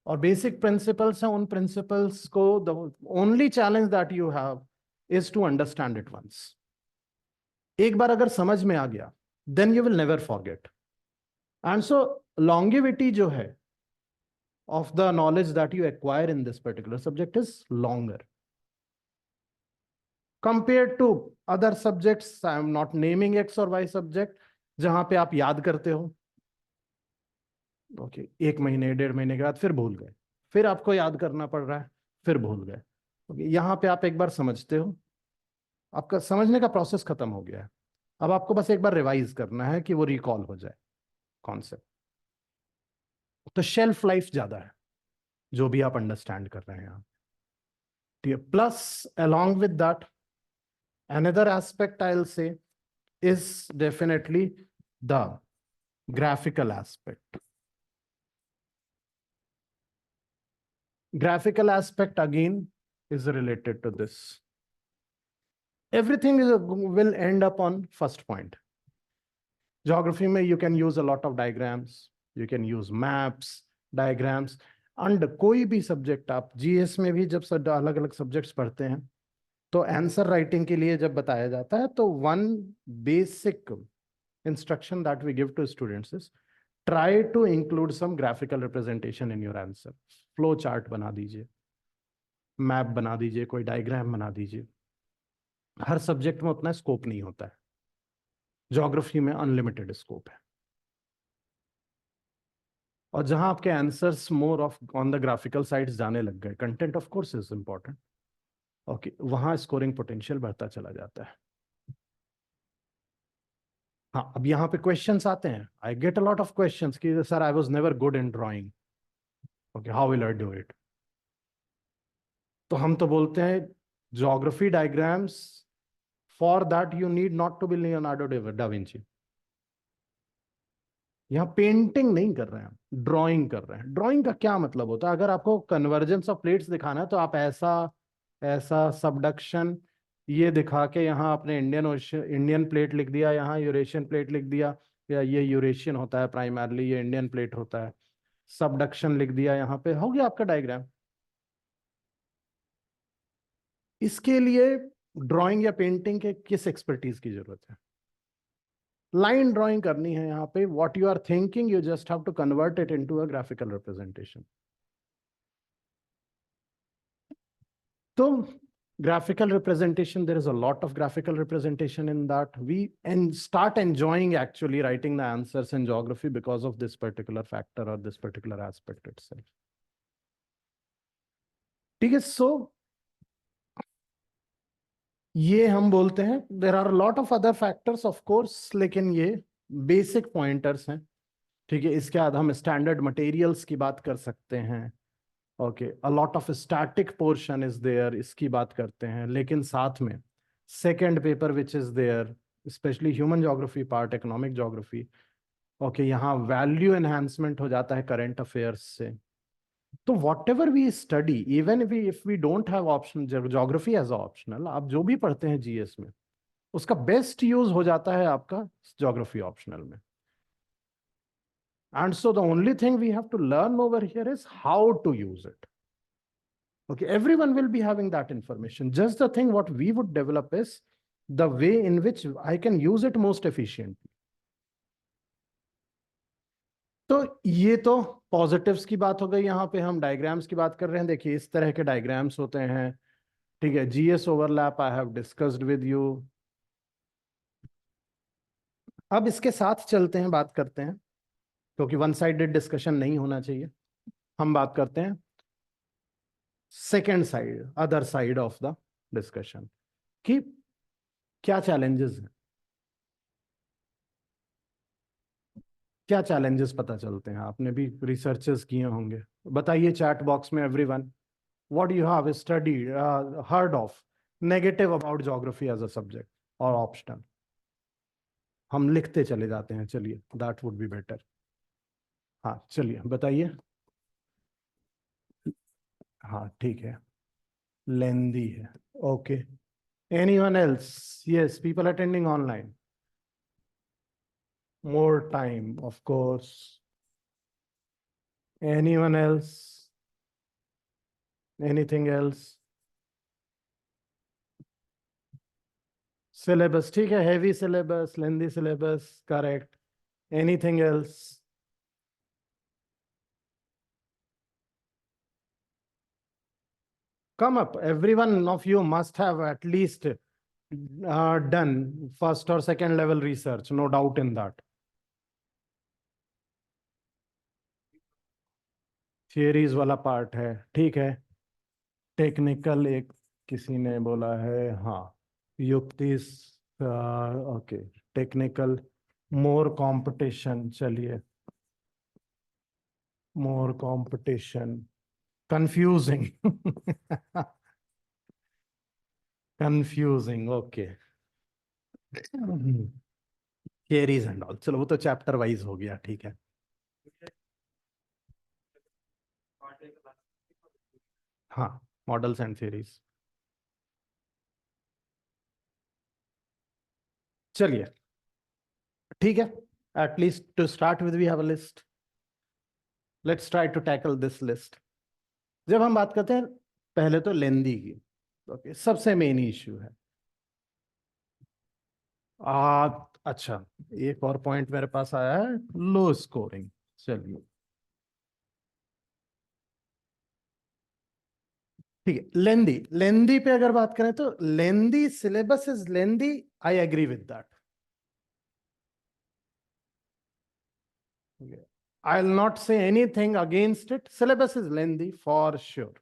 और बेसिक प्रिंसिपल्स हैं, उन प्रिंसिपल्स को the only challenge that you have is to understand it once. एक बार अगर समझ में आ गया, then you will never forget. And so longevity जो है of the knowledge that you acquire in this particular subject is longer compared to other subjects. I am not naming X or Y subject जहां पे आप याद करते हो, ओके, 1 महीने 1.5 महीने के बाद फिर भूल गए, फिर आपको याद करना पड़ रहा है, फिर भूल गए। ओके, यहाँ पे आप एक बार समझते हो, आपका समझने का प्रोसेस खत्म हो गया है, अब आपको बस एक बार रिवाइज करना है कि वो रिकॉल हो जाए कॉन्सेप्ट। तो शेल्फ लाइफ ज्यादा है जो भी आप अंडरस्टैंड कर रहे हैं आप, ठीक है। Plus along with that, another aspect I'll say is definitely the graphical aspect. Graphical aspect again is related to this. Everything will end up on first point. Geography में you can use a lot of diagrams, you can use maps, diagrams, and कोई भी सब्जेक्ट आप GS में भी जब अलग अलग सब्जेक्ट्स पढ़ते हैं तो आंसर राइटिंग के लिए जब बताया जाता है तो one basic instruction that we give to students is try to include some graphical representation in your answer. Flow chart बना दीजिए, मैप बना दीजिए, कोई डायग्राम बना दीजिए। हर सब्जेक्ट में उतना स्कोप नहीं होता है, ज्योग्राफी में अनलिमिटेड स्कोप है, और जहां आपके answers more of on the graphical sides जाने लग गए, content of course is important, okay, वहां स्कोरिंग पोटेंशियल बढ़ता चला जाता है। हाँ, अब यहाँ पे क्वेश्चंस आते हैं, I get a lot of questions कि sir I was never good in drawing, okay, how will I do it? तो हम तो बोलते हैं geography diagrams, for that you need not to be Leonardo da Vinci. यहाँ पेंटिंग नहीं कर रहे हैं, ड्राइंग कर रहे हैं। ड्राइंग का क्या मतलब होता है? अगर आपको कन्वर्जेंस ऑफ प्लेट्स दिखाना है तो आप ऐसा ऐसा सबडक्शन ये दिखा के यहाँ आपने इंडियन प्लेट लिख दिया, यहाँ यूरेशियन प्लेट लिख दिया, या ये यूरेशियन होता है प्राइमरली, ये इंडियन प्लेट होता है, सबडक्शन लिख दिया, यहाँ पे हो गया आपका डायग्राम। इसके लिए ड्राइंग या पेंटिंग के किस एक्सपर्टीज की जरूरत है? लाइन ड्राइंग करनी है यहाँ पे, what you are thinking you just have to convert it into a graphical representation. तो graphical representation, there is a lot of graphical representation in that. We start enjoying actually writing the answers in geography because of this particular factor or this particular aspect itself. ठीक है, so ये हम बोलते हैं there are a lot of other factors of course, लेकिन ये basic pointers हैं, ठीक है। इसके बाद हम standard materials की बात कर सकते हैं, okay, a lot of static portion is there, इसकी बात करते हैं, लेकिन साथ में second paper which is there, specially human geography part, economic geography, okay, यहाँ वैल्यू एनहांसमेंट हो जाता है करंट अफेयर्स से। तो whatever we study, even if we don't have option geography as optional, आप जो भी पढ़ते हैं जीएस में उसका बेस्ट यूज हो जाता है आपका ज्योग्राफी ऑप्शनल में। And so the only thing we have to learn over here is how to use it. Okay, everyone will be having that information. Just the thing what we would develop is the way in which I can use it most efficiently. तो ये तो पॉजिटिव्स की बात हो गई। यहाँ पे हम डायग्राम्स की बात कर रहे हैं, देखिए इस तरह के डायग्राम्स होते हैं, ठीक है। GS overlap I have discussed with you. अब इसके साथ चलते हैं, बात करते हैं, क्योंकि वन साइडेड डिस्कशन नहीं होना चाहिए, हम बात करते हैं second side, other side of the discussion कि क्या चैलेंजेस हैं, क्या चैलेंजेस पता चलते हैं। आपने भी रिसर्चेस किए होंगे, बताइए चैट बॉक्स में everyone, what you have studied heard of negative about geography as a subject और ऑप्शनल। हम लिखते चले जाते हैं, चलिए दैट वुड बी बेटर। हाँ चलिए बताइए। हाँ ठीक है, लेंदी है, okay. Anyone else? Yes, people attending online. More time, of course. Anyone else? Anything else? Syllabus ठीक है, heavy syllabus, lengthy syllabus, correct. Anything else? Come up. Every one of you must have at least done first or second level research, no doubt in that. Theories वाला पार्ट है, ठीक है। टेक्निकल एक किसी ने बोला है, हाँ। युक्ति, ओके। टेक्निकल, मोर कंपटीशन, चलिए। More competition, confusing. Confusing, okay. Theories and all, चलो वो तो चैप्टर वाइज हो गया, ठीक है। हाँ, मॉडल्स एंड थियरीज। चलिए ठीक है, at least to start with we have a list. Let's try to tackle this list. जब हम बात करते हैं पहले तो लेंदी की, ओके, सबसे मेन इश्यू है अच्छा, एक और पॉइंट मेरे पास आया है, लो स्कोरिंग। चलिए ठीक है, लेंदी, लेंदी पे अगर बात करें तो lengthy syllabus is lengthy, I agree with that. I'll not say anything against it. Syllabus is lengthy for sure.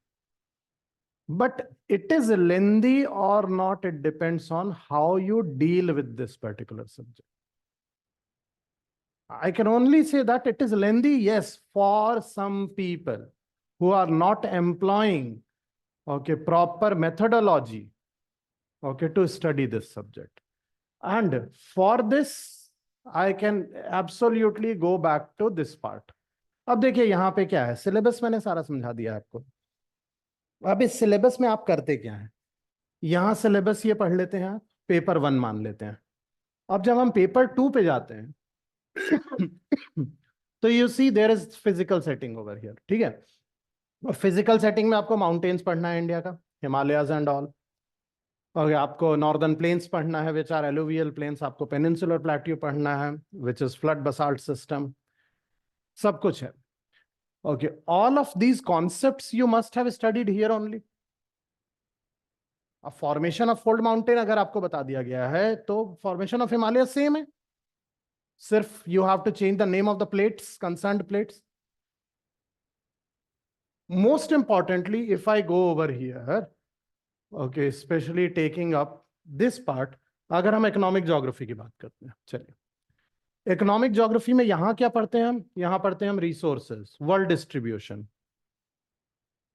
But it is lengthy or not, it depends on how you deal with this particular subject. I can only say that it is lengthy, yes, for some people who are not employing, okay, proper methodology, okay, to study this subject. And for this, I can absolutely go back to this part. अब देखिए यहाँ पे क्या है, सिलेबस मैंने सारा समझा दिया आपको। अब इस सिलेबस में आप करते क्या है, यहां सिलेबस ये पढ़ लेते हैं, पेपर 1 मान लेते हैं। अब जब हम पेपर 2 पे जाते हैं तो you see there is physical setting over here, ठीक है। और फिजिकल सेटिंग में आपको माउंटेन्स पढ़ना है इंडिया का, हिमालयाज एंड ऑल। और आपको नॉर्दर्न प्लेन्स पढ़ना है, विच आर एलुवियल प्लेन्स। आपको पेनिनसुलर प्लेट्यू पढ़ना है, which is flood basalt system. सब कुछ है, okay. All of these concepts you must have studied here only. अब फॉर्मेशन ऑफ फोल्ड माउंटेन अगर आपको बता दिया गया है तो फॉर्मेशन ऑफ हिमालय सेम है, सिर्फ you have to change the name of the plates, concerned plates. Most importantly, if I go over here, okay, specially taking up this part, अगर हम इकोनॉमिक ज्योग्राफी की बात करते हैं, चलिए इकोनॉमिक ज्योग्राफी में यहां क्या पढ़ते हैं हम, यहां पढ़ते हैं हम रिसोर्सेज, वर्ल्ड डिस्ट्रीब्यूशन,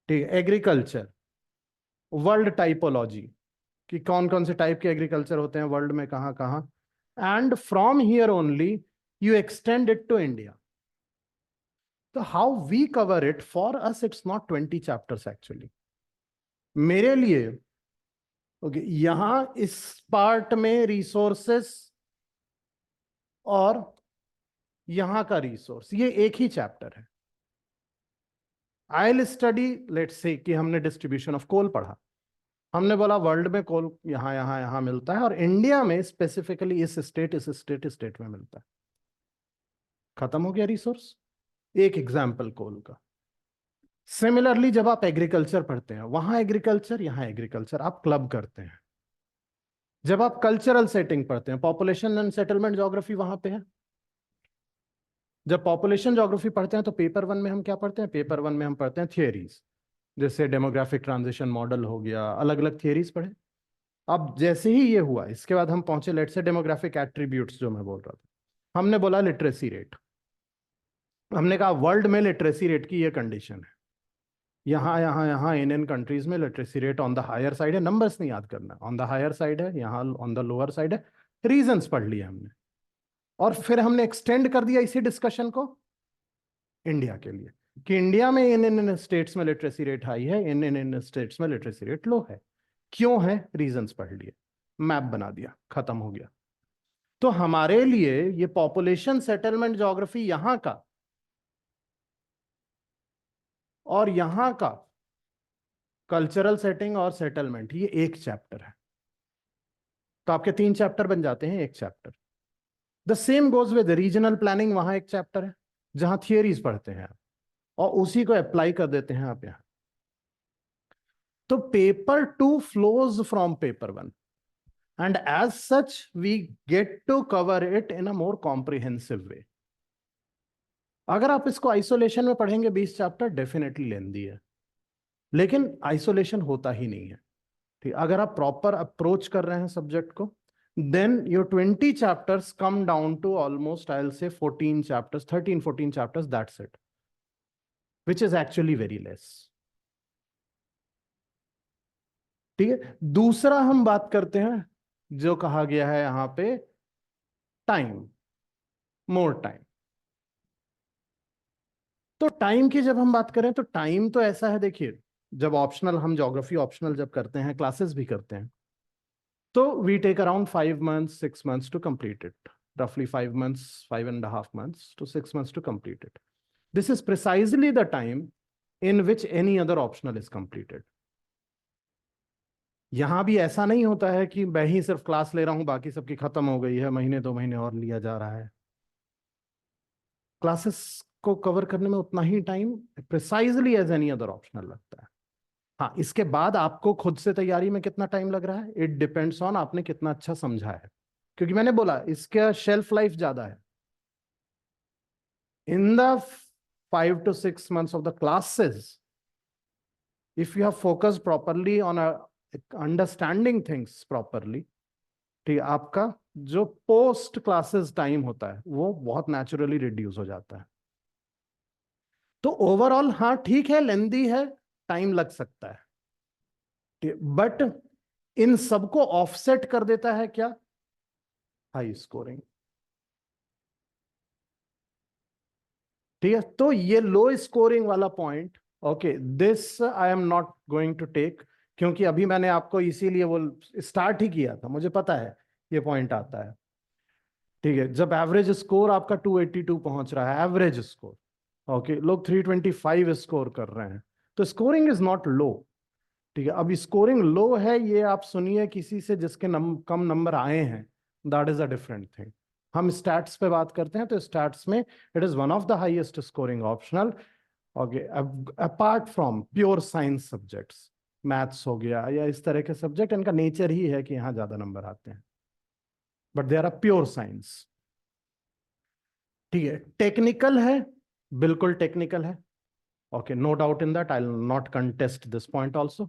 ठीक है, एग्रीकल्चर, वर्ल्ड टाइपोलॉजी, कि कौन कौन से टाइप के एग्रीकल्चर होते हैं वर्ल्ड में, कहां कहां। And from here only you extend it to India. तो how we cover it, for us it's not 20 chapters actually. मेरे लिए ओके, यहां इस पार्ट में रिसोर्सेस और यहां का रिसोर्स, ये एक ही चैप्टर है। आई विल स्टडी, लेट्स से कि हमने डिस्ट्रीब्यूशन ऑफ कोल पढ़ा, हमने बोला वर्ल्ड में कोल यहां यहां यहां मिलता है और इंडिया में स्पेसिफिकली इस स्टेट इस स्टेट स्टेट में मिलता है। खत्म हो गया रिसोर्स, एक एग्जाम्पल कोल का। सिमिलरली जब आप एग्रीकल्चर पढ़ते हैं, वहां एग्रीकल्चर यहां एग्रीकल्चर, आप क्लब करते हैं। जब आप कल्चरल सेटिंग पढ़ते हैं, पॉपुलेशन एंड सेटलमेंट ज्योग्राफी वहां पे है। जब पॉपुलेशन ज्योग्राफी पढ़ते हैं तो पेपर 1 में हम क्या पढ़ते हैं, पेपर 1 में हम पढ़ते हैं थियरीज, जैसे डेमोग्राफिक ट्रांजिशन मॉडल हो गया, अलग अलग थियरीज पढ़े। अब जैसे ही ये हुआ, इसके बाद हम पहुंचे लेट से डेमोग्राफिक एट्रीब्यूट्स जो मैं बोल रहा था। हमने बोला लिटरेसी रेट, हमने कहा वर्ल्ड में लिटरेसी रेट की ये कंडीशन है, यहाँ इन कंट्रीज में literacy rate on the higher side है, नंबर्स नहीं याद करना, ऑन द हायर साइड है, यहाँ ऑन द लोअर साइड है, रीजंस पढ़ लिए हमने। और फिर हमने एक्सटेंड कर दिया इसी डिस्कशन को इंडिया के लिए, कि इंडिया में इन स्टेट्स में लिटरेसी रेट हाई है, इन स्टेट्स में लिटरेसी रेट लो है। क्यों है, रीजंस पढ़ लिए, मैप बना दिया, खत्म हो गया। तो हमारे लिए ये पॉपुलेशन सेटलमेंट ज्योग्राफी यहां का और यहां का कल्चरल सेटिंग और सेटलमेंट, ये एक चैप्टर है। तो आपके 3 चैप्टर बन जाते हैं एक chapter. The same goes with regional planning, वहां एक चैप्टर है जहां थियरीज पढ़ते हैं आप, और उसी को अप्लाई कर देते हैं आप यहां। तो paper 2 flows from paper 1, and as such we get to cover it in a more comprehensive way. अगर आप इसको आइसोलेशन में पढ़ेंगे 20 चैप्टर डेफिनेटली लेंदी है, लेकिन आइसोलेशन होता ही नहीं है। ठीक, अगर आप प्रॉपर अप्रोच कर रहे हैं सब्जेक्ट को, then your 20 chapters come down to almost I will say 14 chapters, 13-14 chapters, that's it, which is actually very less. ठीक है, दूसरा हम बात करते हैं जो कहा गया है यहां पे, टाइम, मोर टाइम। तो टाइम की जब हम बात करें तो टाइम तो ऐसा है, देखिए जब ऑप्शनल, हम ज्योग्राफी ऑप्शनल जब करते हैं, क्लासेस भी करते हैं, तो we take around 5 months 6 months to complete it, roughly 5 months 5.5 months to 6 months to complete it. This is precisely the time in which any other optional is completed. यहां भी ऐसा नहीं होता है कि मैं ही सिर्फ क्लास ले रहा हूं, बाकी सबकी खत्म हो गई है, महीने 2 महीने और लिया जा रहा है। क्लासेस को कवर करने में उतना ही time precisely as any other optional लगता है। हाँ, इसके बाद आपको खुद से तैयारी में कितना टाइम लग रहा है, इट डिपेंड्स ऑन आपने कितना अच्छा समझा है, क्योंकि मैंने बोला इसका शेल्फ लाइफ ज्यादा है। In the 5 to 6 months of the classes, if you have focused properly on understanding things properly, ठीक, आपका जो पोस्ट क्लासेस टाइम होता है वो बहुत नेचुरली रिड्यूस हो जाता है। तो ओवरऑल हाँ ठीक है, लेंदी है, टाइम लग सकता है, बट इन सबको ऑफसेट कर देता है क्या, हाई स्कोरिंग। ठीक है, तो ये लो स्कोरिंग वाला point, okay, this I am not going to take, क्योंकि अभी मैंने आपको इसीलिए वो स्टार्ट ही किया था, मुझे पता है ये पॉइंट आता है। ठीक है, जब एवरेज स्कोर आपका 282 पहुंच रहा है, एवरेज स्कोर, ओके, लोग 325 स्कोर कर रहे हैं, तो स्कोरिंग इज नॉट लो। ठीक है, अब स्कोरिंग लो है ये आप सुनिए किसी से जिसके कम नंबर आए हैं, that is a different thing. हम स्टैट्स पे बात करते हैं, तो स्टैट्स में it is one of the highest scoring optional, okay, apart from pure science subjects, maths हो गया या इस तरह के सब्जेक्ट, इनका नेचर ही है कि यहाँ ज्यादा नंबर आते हैं, but they are a pure science. ठीक है, टेक्निकल है, बिल्कुल टेक्निकल है, okay, no doubt in that, I will not contest this point also.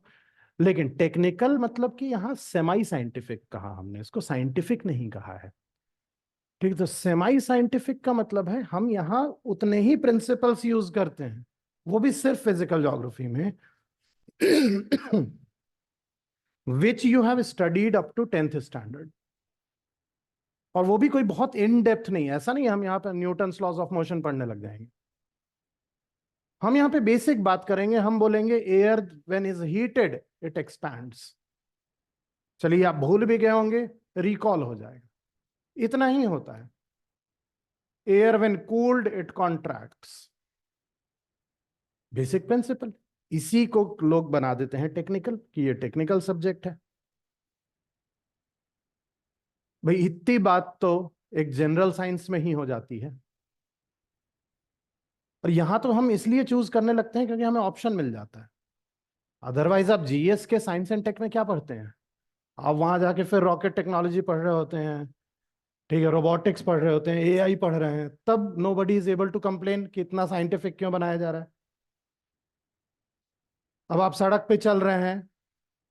लेकिन टेक्निकल मतलब कि यहाँ सेमाई साइंटिफिक कहा हमने, इसको साइंटिफिक नहीं कहा है। ठीक, तो सेमाई साइंटिफिक का मतलब है हम यहाँ उतने ही प्रिंसिपल्स यूज करते हैं, वो भी सिर्फ फिजिकल ज्योग्राफी में, which you have studied up to 10th standard, और वो भी कोई बहुत इन डेप्थ नहीं, ऐसा नहीं हम यहाँ पे न्यूटन्स लॉज ऑफ मोशन पढ़ने लग जाएंगे। हम यहाँ पे बेसिक बात करेंगे, हम बोलेंगे air when is heated it expands, चलिए आप भूल भी गए होंगे, रिकॉल हो जाएगा, इतना ही होता है। Air when cooled it contracts, basic principle. इसी को लोग बना देते हैं टेक्निकल, कि ये टेक्निकल सब्जेक्ट है। भाई इतनी बात तो एक जनरल साइंस में ही हो जाती है, और यहां तो हम इसलिए चूज करने लगते हैं क्योंकि हमें ऑप्शन मिल जाता है। अदरवाइज आप जीएस के साइंस एंड टेक में क्या पढ़ते हैं, आप वहां जाके फिर रॉकेट टेक्नोलॉजी पढ़ रहे होते हैं, ठीक है, रोबोटिक्स पढ़ रहे होते हैं, एआई पढ़ रहे हैं, तब nobody is able to complain कि इतना साइंटिफिक क्यों बनाया जा रहा है। अब आप सड़क पे चल रहे हैं,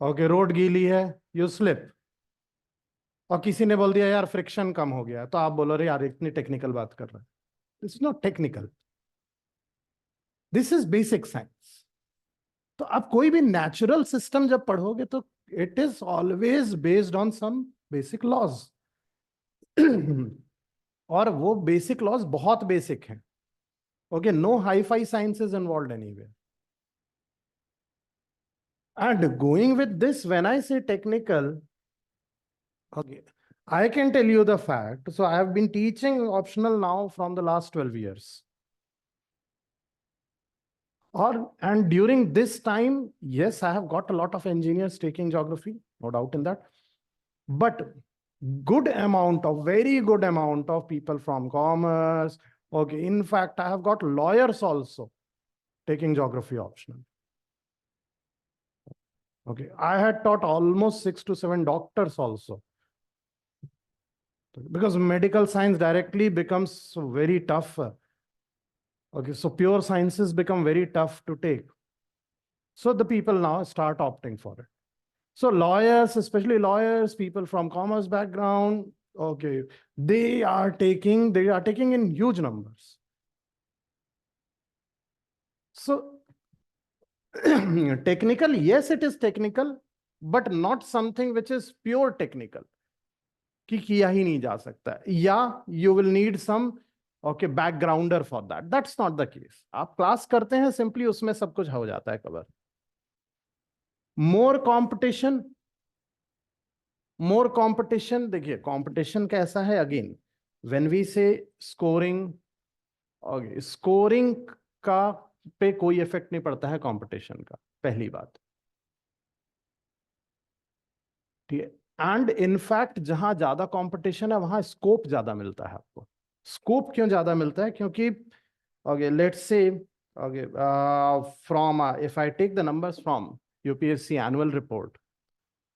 ओके, रोड गीली है, यू स्लिप, और किसी ने बोल दिया यार फ्रिक्शन कम हो गया, तो आप बोलो रे यार इतनी टेक्निकल बात कर रहा है। This is not technical, this is basic science. तो आप कोई भी नेचुरल सिस्टम जब पढ़ोगे तो it is always based on some basic laws. और वो बेसिक लॉज बहुत बेसिक हैं। Okay, no hi fi science is involve anywhere. And going with this, when I say technical, okay, I can tell you the fact. So I have been teaching optional now from the last 12 years. And during this time, yes, I have got a lot of engineers taking geography, no doubt in that. But very good amount of people from commerce. Okay, in fact, I have got lawyers also taking geography optional. Okay, I had taught almost 6 to 7 doctors also. Because medical science directly becomes very tough. Okay, so pure sciences become very tough to take. So the people now start opting for it. So lawyers, especially lawyers, people from commerce background, okay, they are taking in huge numbers. So technical, yes, it is technical, but not something which is pure technical. कि किया ही नहीं जा सकता, या you will need some okay backgrounder for that. That's not the case. आप क्लास करते हैं सिंपली, उसमें सब कुछ हो जाता है कवर. मोर कंपटीशन, देखिए कंपटीशन कैसा है. अगेन व्हेन वी से स्कोरिंग, स्कोरिंग का पे कोई इफेक्ट नहीं पड़ता है कंपटीशन का, पहली बात. ठीक है. एंड इनफैक्ट जहां ज्यादा कंपटीशन है वहां स्कोप ज्यादा मिलता है आपको. स्कोप क्यों ज्यादा मिलता है? क्योंकि okay, let's say okay, from if I take the numbers from UPSC annual report,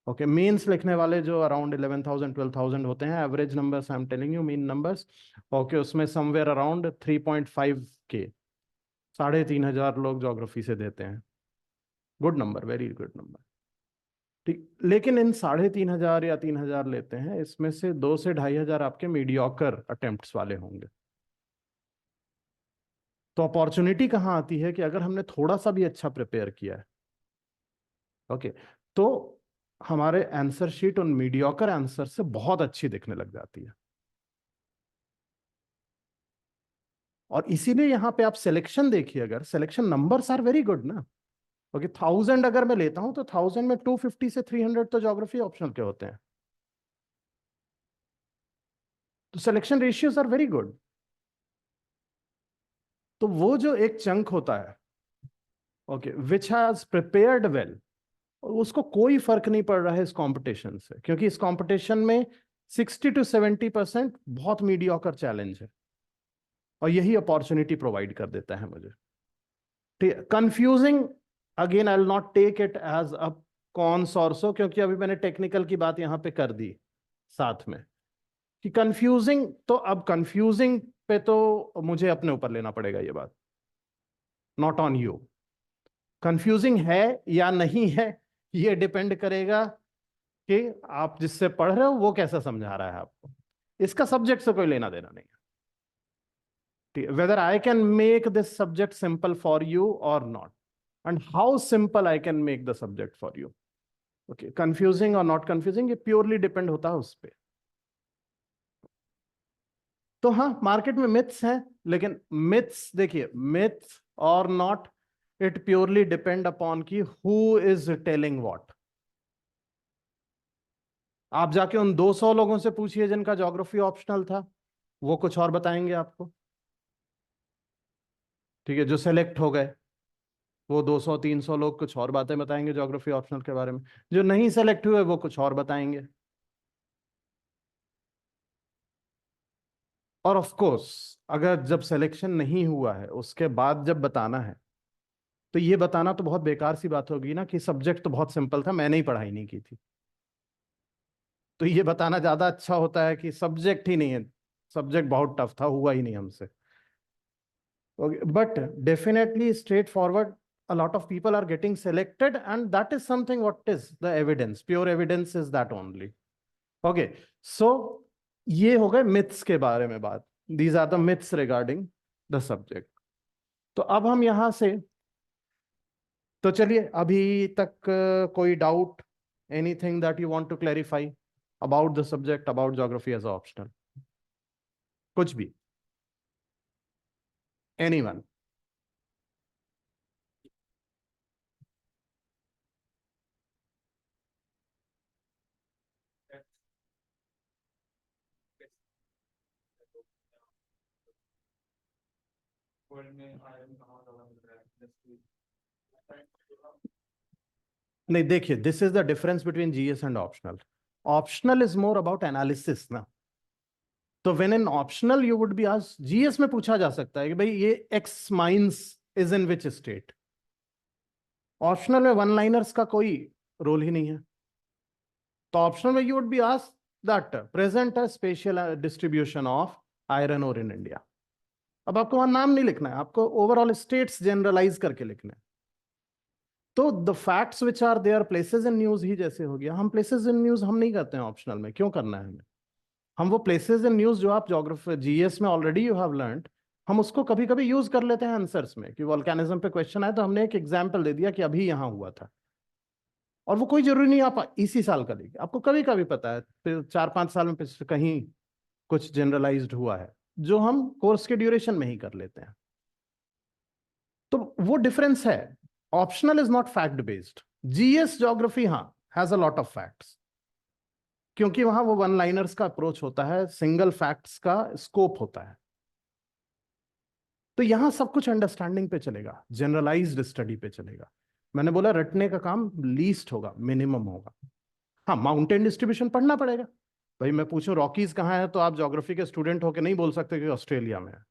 okay, means लिखने वाले जो around 11,000 12,000 होते हैं, average numbers I'm telling you, mean numbers, okay, उसमें somewhere around 3.5K, 3,500 लोग ज्योग्राफी से देते हैं. Good number, very good number. ठीक, लेकिन इन 3,500 या 3,000 लेते हैं, इसमें से 2 से 2,500 आपके मीडियोकर अटेम्प्ट्स वाले होंगे. तो अपॉर्चुनिटी कहाँ आती है कि अगर हमने थोड़ा सा भी अच्छा प्रिपेयर किया है, ओके, तो हमारे आंसर शीट उन मीडियोकर आंसर से बहुत अच्छी दिखने लग जाती है. और इसीलिए यहां पे आप सिलेक्शन देखिए, अगर selection numbers are very good ना. ओके, 1,000 अगर मैं लेता हूं तो 1,000 में 250 से 300 तो ज्योग्राफी ऑप्शनल के होते हैं. तो selection ratios are very good. तो वो जो एक चंक होता है, okay, which has prepared well, उसको कोई फर्क नहीं पड़ रहा है इस कंपटीशन से, क्योंकि इस कंपटीशन में 60 to 70% बहुत मीडियोकर चैलेंज है, और यही अपॉर्चुनिटी प्रोवाइड कर देता है मुझे. ठीक है. Confusing, again I will not take it as a cons also, क्योंकि अभी मैंने टेक्निकल की बात यहां पे कर दी साथ में कि कंफ्यूजिंग, तो अब कंफ्यूजिंग पे तो मुझे अपने ऊपर लेना पड़ेगा ये बात, नॉट ऑन यू. कंफ्यूजिंग है या नहीं है ये डिपेंड करेगा कि आप जिससे पढ़ रहे हो वो कैसा समझा रहा है आपको. इसका सब्जेक्ट से कोई लेना देना नहीं है. Whether I can make this subject simple for you और not, and how simple I can make the subject for you. Okay, confusing और नॉट कंफ्यूजिंग ये प्योरली डिपेंड होता है उस पर. तो हाँ, मार्केट में मिथ्स हैं, लेकिन मिथ्स देखिए, मिथ्स और not, it purely depend upon की हु इज टेलिंग व्हाट. आप जाके उन 200 लोगों से पूछिए जिनका ज्योग्राफी ऑप्शनल था, वो कुछ और बताएंगे आपको. ठीक है, जो सेलेक्ट हो गए वो 200-300 लोग कुछ और बातें बताएंगे ज्योग्राफी ऑप्शनल के बारे में, जो नहीं सेलेक्ट हुए वो कुछ और बताएंगे. और ऑफ कोर्स अगर जब सिलेक्शन नहीं हुआ है उसके बाद जब बताना है, तो ये बताना तो बहुत बेकार सी बात होगी ना कि सब्जेक्ट तो बहुत सिंपल था, मैंने ही पढ़ाई नहीं की थी. तो ये बताना ज्यादा अच्छा होता है कि सब्जेक्ट ही नहीं है, सब्जेक्ट बहुत टफ था, हुआ ही नहीं हमसे. But definitely straightforward, a lot of people are getting selected, and that is something, what is the evidence? Pure evidence is that only. Okay, so ये हो गए मिथ्स के बारे में बात, these are the myths regarding the subject. तो अब हम यहां से, तो चलिए अभी तक कोई doubt, anything that you want to clarify about the subject, about geography as optional, कुछ भी, एनीवन? नहीं, देखिए, this is the difference between GS and optional. Optional is more about analysis ना। तो when in optional you would be asked, GS में पूछा जा सकता है कि भाई ये X mines is in which state. Optional में वन लाइनर्स का कोई रोल ही नहीं है। तो ऑप्शनल में you would be asked that present a spatial distribution of iron ore in India. अब आपको वहां नाम नहीं लिखना है, आपको ओवरऑल स्टेट्स जनरलाइज करके लिखना है। तो the facts which are there places in news ही जैसे हो गया, हम प्लेसेस इन न्यूज हम नहीं करते हैं ऑप्शनल में, क्यों करना है हमें? हम वो प्लेसेस इन न्यूज जो आप ज्योग्राफी जीएस में ऑलरेडी यू हैव लर्नड, हम उसको कभी कभी यूज कर लेते हैं आंसर्स में, कि वोल्केनिज्म पे क्वेश्चन आए तो हमने एक एग्जांपल दे दिया कि अभी यहां हुआ था, और वो कोई जरूरी नहीं आप इसी साल का देखिए, आपको कभी कभी पता है फिर 4-5 साल में पिछले कहीं कुछ जनरलाइज्ड हुआ है, जो हम कोर्स के ड्यूरेशन में ही कर लेते हैं। तो वो डिफरेंस है। Optional is not fact based. GS geography हाँ has a lot of facts, क्योंकि वहां वो वन लाइनर्स का अप्रोच होता है, सिंगल फैक्ट्स का स्कोप होता है। तो यहां सब कुछ अंडरस्टैंडिंग पे चलेगा, जनरलाइज्ड स्टडी पे चलेगा। मैंने बोला रटने का काम लीस्ट होगा, मिनिमम होगा। हाँ, माउंटेन डिस्ट्रीब्यूशन पढ़ना पड़ेगा। भाई मैं पूछूं रॉकीज कहाँ है, तो आप ज्योग्राफी के स्टूडेंट होके नहीं बोल सकते कि ऑस्ट्रेलिया में है,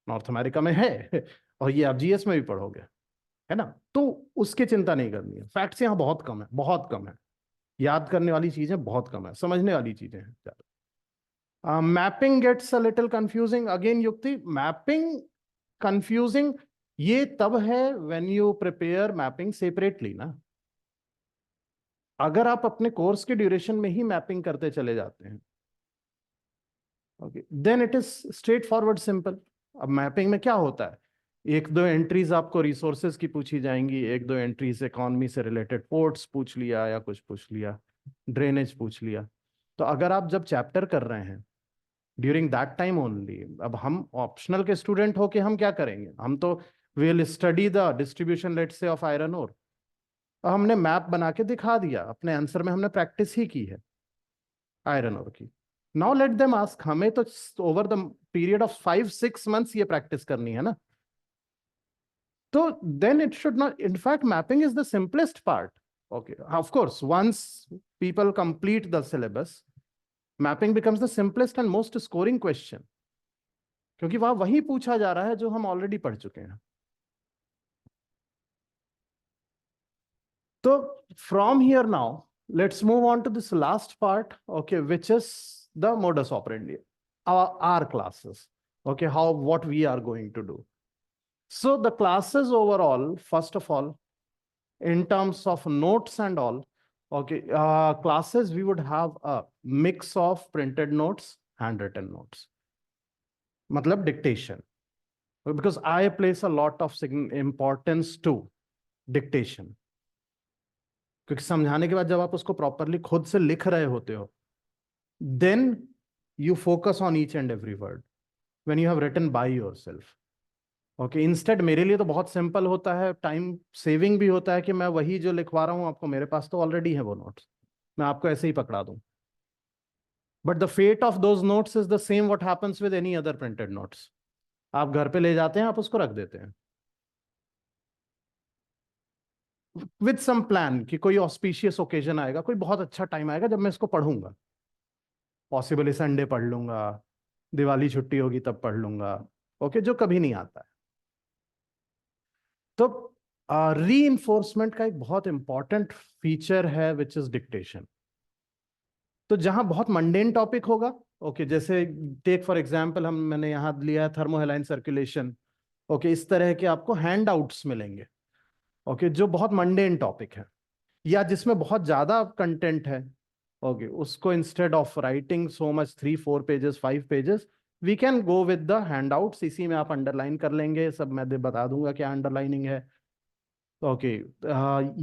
नॉर्थ अमेरिका में है और ये आप जीएस में भी पढ़ोगे, है ना? तो उसकी चिंता नहीं करनी है। फैक्ट्स यहाँ बहुत कम है, बहुत कम है। याद करने वाली चीजें बहुत कम है, समझने वाली चीजें हैं ज्यादा। Mapping gets a little confusing again Yukti. Mapping confusing ये तब है when you prepare mapping separately ना। अगर आप अपने कोर्स के ड्यूरेशन में ही मैपिंग करते चले जाते हैं, okay, then it is straightforward simple. अब मैपिंग में क्या होता है, एक दो एंट्रीज आपको रिसोर्सेज की पूछी जाएंगी, एक दो एंट्रीज इकोनॉमी से रिलेटेड, पोर्ट्स पूछ लिया या कुछ पूछ लिया, ड्रेनेज पूछ लिया। तो अगर आप जब चैप्टर कर रहे हैं ड्यूरिंग दैट टाइम ओनली, अब हम ऑप्शनल के स्टूडेंट होके हम क्या करेंगे, हम तो will study the distribution let's say of iron ore, हमने मैप बना के दिखा दिया, अपने आंसर में हमने प्रैक्टिस ही की है आयरन ओर की। नाउ लेट देम आस्क, हमें तो over the period of 5-6 months ये प्रैक्टिस करनी है ना। तो then it should not, in fact mapping is the simplest part. Okay, of course once people complete the syllabus, mapping becomes the simplest and most scoring question, क्योंकि वहां वही पूछा जा रहा है जो हम ऑलरेडी पढ़ चुके हैं। तो from here now let's move on to this last part, okay, which is the modus operandi, our classes, okay, how what we are going to do. So the classes overall, first of all, in terms of notes and all, okay, classes we would have a mix of printed notes, handwritten notes, matlab dictation, because I place a lot of importance to dictation, क्योंकि समझाने के बाद जब आप उसको प्रॉपरली खुद से लिख रहे होते हो, then you focus on each and every word when you have written by yourself. Okay, instead मेरे लिए तो बहुत सिंपल होता है, टाइम सेविंग भी होता है कि मैं वही जो लिखवा रहा हूं आपको, मेरे पास तो ऑलरेडी है वो नोट्स, मैं आपको ऐसे ही पकड़ा दूं। But the fate of those notes is the same what happens with any other printed notes. आप घर पे ले जाते हैं, आप उसको रख देते हैं विद सम प्लान कि कोई ऑस्पिशियस ओकेजन आएगा, कोई बहुत अच्छा टाइम आएगा जब मैं इसको पढ़ूंगा, पॉसिबली संडे पढ़ लूंगा, दिवाली छुट्टी होगी तब पढ़ लूंगा, ओके, जो कभी नहीं आता है। तो री इन्फोर्समेंट का एक बहुत इंपॉर्टेंट फीचर है विच इज डिक्टेशन। तो जहां बहुत मंडेन टॉपिक होगा, ओके, जैसे टेक फॉर एग्जांपल मैंने यहां लिया है थर्मोहेलाइन सर्कुलेशन, ओके, इस तरह के आपको हैंड आउट्स मिलेंगे, ओके, जो बहुत मंडेन टॉपिक है या जिसमें बहुत ज्यादा कंटेंट है, ओके, उसको instead of writing so much 3-4 pages 5 pages, we can go with the handouts. इसी में आप अंडरलाइन कर लेंगे, सब मैं बता दूंगा क्या अंडरलाइनिंग है। ओके,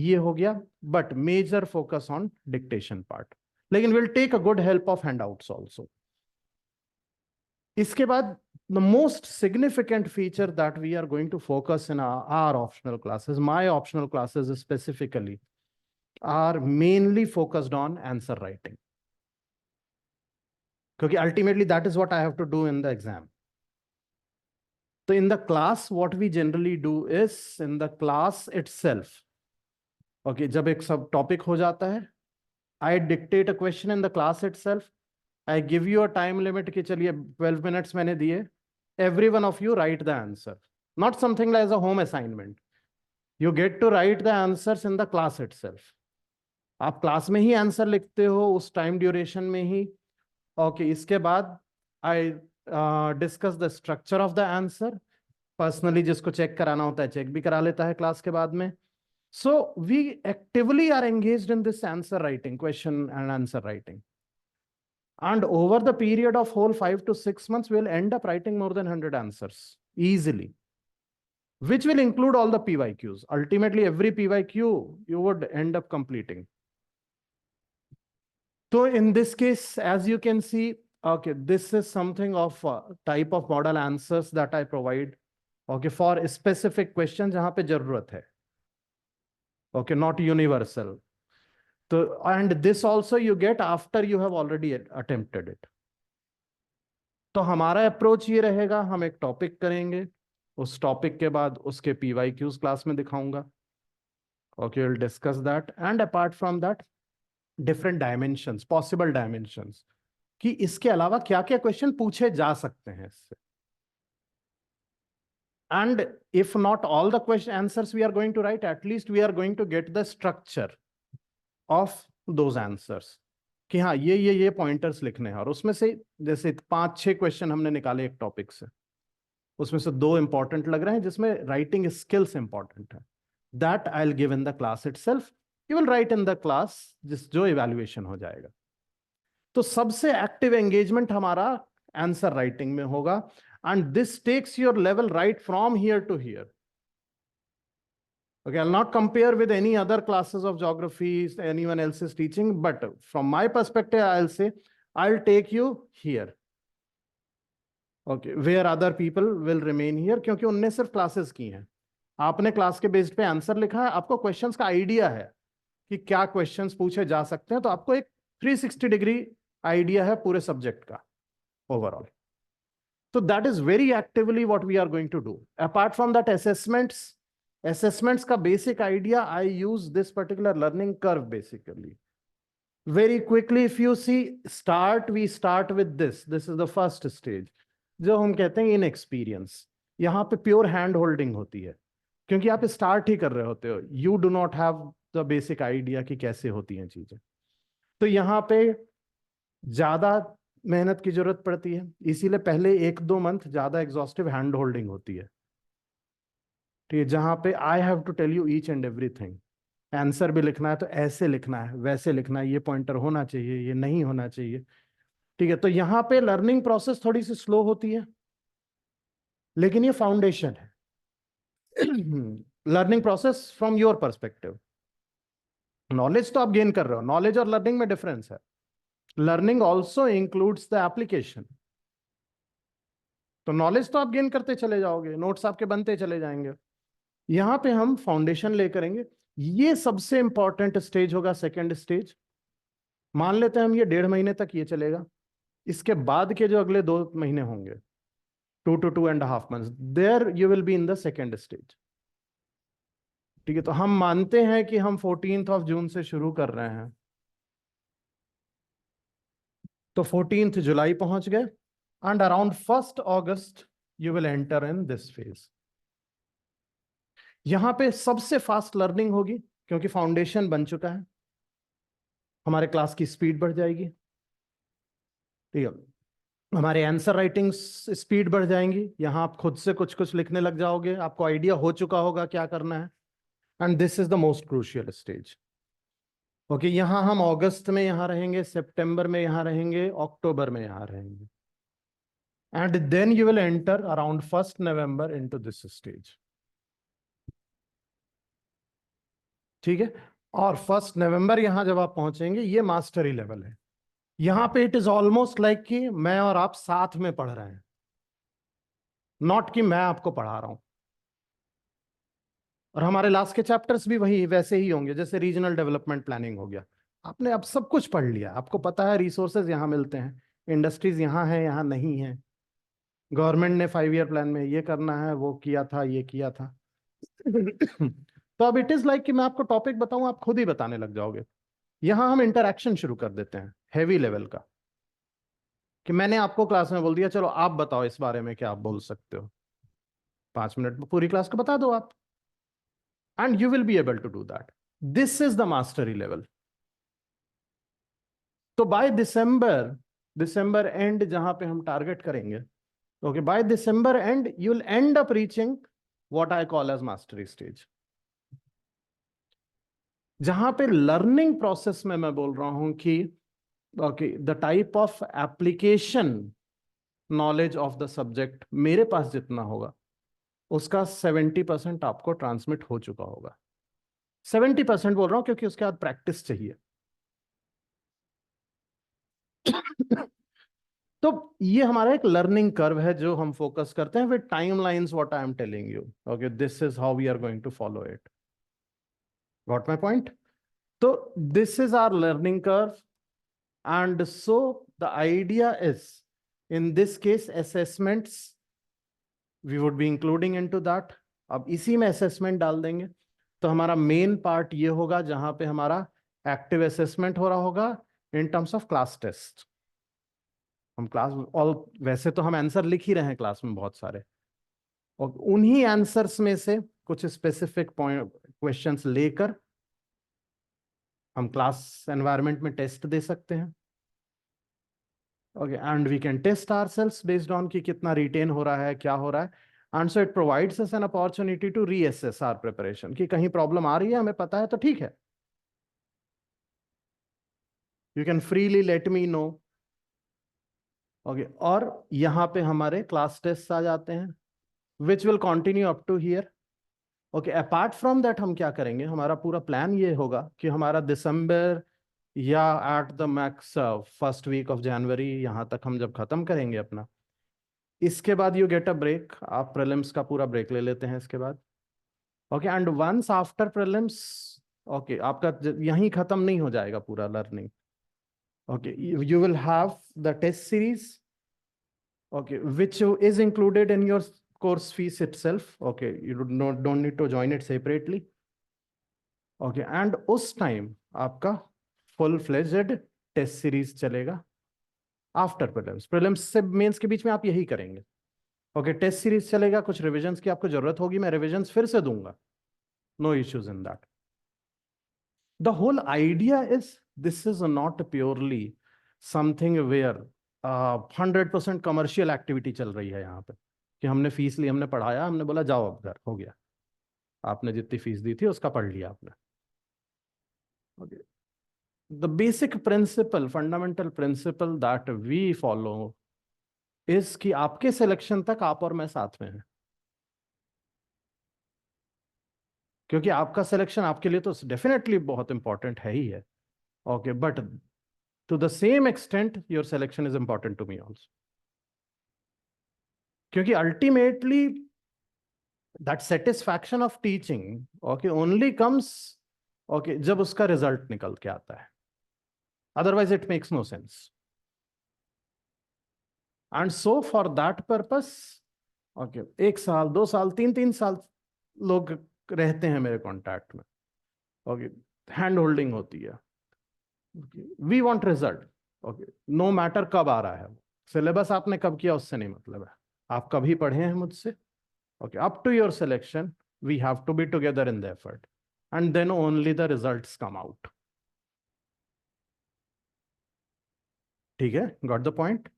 ये हो गया, but major focus on dictation part, लेकिन will take a good help of handouts also. इसके बाद the most significant feature that we are going to focus in our optional classes, my optional classes specifically, are mainly focused on answer writing, because ultimately that is what I have to do in the exam. So in the class, what we generally do is, in the class itself, okay, जब एक सब टॉपिक हो जाता है, I dictate a question in the class itself. I give you a time limit कि चलिए 12 minutes मैंने दिए, every one of you write the answer, not something like a home assignment. You get to write the answers in the class itself. आप क्लास में ही आंसर लिखते हो उस टाइम ड्यूरेशन में ही। ओके, इसके बाद I discuss the structure of the answer. Personally जिसको चेक कराना होता है चेक भी करा लेता है क्लास के बाद में। So we actively are engaged in this answer writing, question and answer writing, and over the period of whole 5 to 6 months we'll end up writing more than 100 answers easily, which will include all the PYQs. Ultimately every PYQ you would end up completing. So in this case, as you can see, okay, this is something of type of model answers that I provide, okay, for a specific question जहां पे जरूरत है, okay, not universal. So, and this also you get after you have already attempted it. तो हमारा अप्रोच ये रहेगा, हम एक टॉपिक करेंगे, उस टॉपिक के बाद उसके PYQs क्लास में दिखाऊंगा, okay, will discuss that, and apart from that different dimensions, possible dimensions, कि इसके अलावा क्या क्या क्वेश्चन पूछे जा सकते हैं इससे। and if not all the question answers we are going to write, at least we are going to get the structure of those answers, कि हाँ ये पॉइंटर्स लिखने हैं। और उसमें से जैसे 5-6 क्वेश्चन हमने निकाले एक टॉपिक से, उसमें से 2 इंपॉर्टेंट लग रहे हैं जिसमें राइटिंग स्किल्स इंपॉर्टेंट है, that I will give in the class itself, you will write in the class जो इवैल्यूएशन हो जाएगा। तो सबसे एक्टिव एंगेजमेंट हमारा आंसर राइटिंग में होगा, and this takes your level right from here to here. Okay, I'll not compare with any other classes of geography anyone else is teaching, but from my perspective, I'll say I'll take you here. Okay, where other people will remain here, क्योंकि उनने सिर्फ क्लासेस की हैं, आपने क्लास के बेस्ड पे आंसर लिखा है, आपको क्वेश्चंस का आइडिया है कि क्या क्वेश्चंस पूछे जा सकते हैं, तो आपको एक 360 डिग्री आइडिया है पूरे सब्जेक्ट का overall. So that is very actively what we are going to do. Apart from that, assessments का basic idea, I use this particular learning curve basically. Very quickly, if you see, we start with this. This is the first stage, जो हम कहते हैं inexperience. यहाँ पे pure hand holding होती है, क्योंकि आप start ही कर रहे होते हो. You do not have the basic idea कि कैसे होती हैं चीजें. तो यहाँ पे ज्यादा मेहनत की जरूरत पड़ती है, इसीलिए पहले 1-2 मंथ ज्यादा एग्जॉस्टिव हैंड होल्डिंग होती है, ठीक है, जहां पे I have to tell you each and everything. आंसर भी लिखना है तो ऐसे लिखना है, वैसे लिखना है, ये पॉइंटर होना चाहिए, ये नहीं होना चाहिए, ठीक है। तो यहाँ पे लर्निंग प्रोसेस थोड़ी सी स्लो होती है, लेकिन ये फाउंडेशन है। Learning process from your perspective, knowledge तो आप गेन कर रहे हो, नॉलेज और लर्निंग में डिफरेंस है। Learning also includes the application, तो नॉलेज तो आप गेन करते चले जाओगे, नोट्स आपके बनते चले जाएंगे। यहां पे हम फाउंडेशन ले करेंगे, ये सबसे इंपॉर्टेंट स्टेज होगा, सेकेंड स्टेज। मान लेते हैं हम ये 1.5 महीने तक ये चलेगा, इसके बाद के जो अगले 2 महीने होंगे, 2 to 2.5 months, there you will be in the second stage, ठीक है। तो हम मानते हैं कि हम 14 जून से शुरू कर रहे हैं, तो 14 जुलाई पहुंच गए, and around 1st August you will enter in this phase. यहां पे सबसे फास्ट लर्निंग होगी, क्योंकि फाउंडेशन बन चुका है, हमारे क्लास की स्पीड बढ़ जाएगी, ठीक है, हमारे आंसर राइटिंग स्पीड बढ़ जाएंगी, यहां आप खुद से कुछ कुछ लिखने लग जाओगे, आपको आइडिया हो चुका होगा क्या करना है, and this is the most crucial stage. Okay, यहाँ हम अगस्त में यहाँ रहेंगे, सितंबर में यहाँ रहेंगे, अक्टूबर में यहाँ रहेंगे, and then you will enter around 1st November into this stage. ठीक है, और 1st November यहाँ जब आप पहुंचेंगे, ये मास्टरी लेवल है। यहाँ पे इट इज ऑलमोस्ट लाइक कि मैं और आप साथ में पढ़ रहे हैं, नॉट कि मैं आपको पढ़ा रहा हूं। और हमारे लास्ट के चैप्टर्स भी वही वैसे ही होंगे, जैसे रीजनल डेवलपमेंट प्लानिंग हो गया। आपने अब सब कुछ पढ़ लिया, आपको पता है रिसोर्सेज यहाँ मिलते हैं, इंडस्ट्रीज यहाँ है, यहाँ नहीं है, गवर्नमेंट ने 5 ईयर प्लान में ये करना है, वो किया था, ये किया था। तो अब इट इज लाइक कि मैं आपको टॉपिक बताऊं, आप खुद ही बताने लग जाओगे। यहां हम इंटरैक्शन शुरू कर देते हैं हैवी लेवल का, कि मैंने आपको क्लास में बोल दिया, चलो आप बताओ इस बारे में क्या आप बोल सकते हो, 5 मिनट में पूरी क्लास को बता दो आप, and you will be able to do that. This is the mastery level. तो बाय दिसंबर, दिसंबर एंड जहां पे हम टारगेट करेंगे, okay, by December and you will end up reaching what I call as mastery stage. जहां पे लर्निंग प्रोसेस में मैं बोल रहा हूं कि okay, the type of application knowledge of the subject मेरे पास जितना होगा, उसका 70% आपको ट्रांसमिट हो चुका होगा। 70% बोल रहा हूं क्योंकि उसके बाद प्रैक्टिस चाहिए। तो ये हमारा एक लर्निंग कर्व है जो हम फोकस करते हैं with timelines, what I am telling you, okay, this is how we are going to follow it. Got my point? तो this is our learning curve, and so the idea is, in this case assessments we would be including into that. अब इसी में असेसमेंट डाल देंगे, तो हमारा मेन पार्ट ये होगा जहां पे हमारा एक्टिव असेसमेंट हो रहा होगा in terms of class test. हम क्लास ऑल वैसे तो हम आंसर लिख ही रहे हैं क्लास में बहुत सारे, और उन्हीं आंसर्स में से कुछ स्पेसिफिक पॉइंट क्वेश्चंस लेकर हम क्लास एनवायरनमेंट में टेस्ट दे सकते हैं। Okay, and we can test ourselves based on कि कितना रिटेन हो रहा है, क्या हो रहा है, and so it provides us an opportunity to reassess our preparation, कि कहीं प्रॉब्लम आ रही है, हमें पता है तो ठीक है, you can freely let me know. Okay, और यहाँ पे हमारे क्लास टेस्ट आ जाते हैं which will continue up to here. Okay, apart from that हम क्या करेंगे, हमारा पूरा प्लान ये होगा कि हमारा दिसंबर या at the max 1st week of January, यहाँ तक हम जब खत्म करेंगे अपना, इसके बाद यू गेट अ ब्रेक, आप प्रीलिम्स का पूरा ब्रेक ले लेते हैं इसके बाद। Okay, and once after prelims, okay, आपका यहीं खत्म नहीं हो जाएगा पूरा learning. Okay, you will have the test series, okay, which is included in your course fees itself, okay, you don't need to join it separately, okay, and उस time आपका full fledged टेस्ट सीरीज चलेगा आफ्टर प्रीलिम्स। प्रीलिम्स से मेंस के बीच में आप यही करेंगे, ओके, टेस्ट सीरीज चलेगा, कुछ रिविजन्स की आपको जरूरत होगी, मैं रिविजन्स फिर से दूंगा, no issues in that. The whole idea is, this is not purely something where 100% commercial activity चल रही है यहाँ पे, कि हमने फीस ली, हमने पढ़ाया, हमने बोला जाओ अब घर, हो गया, आपने जितनी फीस दी थी उसका पढ़ लिया आपने। Okay, the basic principle, fundamental principle that we follow is कि आपके सिलेक्शन तक आप और मैं साथ में हैं, क्योंकि आपका सिलेक्शन आपके लिए तो डेफिनेटली बहुत इंपॉर्टेंट है ही है, okay, but to the same extent your selection is important to me also, क्योंकि ultimately that satisfaction of teaching, okay, only comes, okay, जब उसका रिजल्ट निकल के आता है, otherwise it makes no sense. And so for that purpose, okay, 1 साल 2 साल 3 3 साल लोग रहते हैं मेरे कांटेक्ट में, ओके, हैंड होल्डिंग होती है, we want result, okay, no matter कब आ रहा है, सिलेबस आपने कब किया उससे नहीं मतलब है, आप कभी पढ़े हैं मुझसे, okay, up to your selection we have to be together in the effort, and then only the results come out. ठीक है, got the point?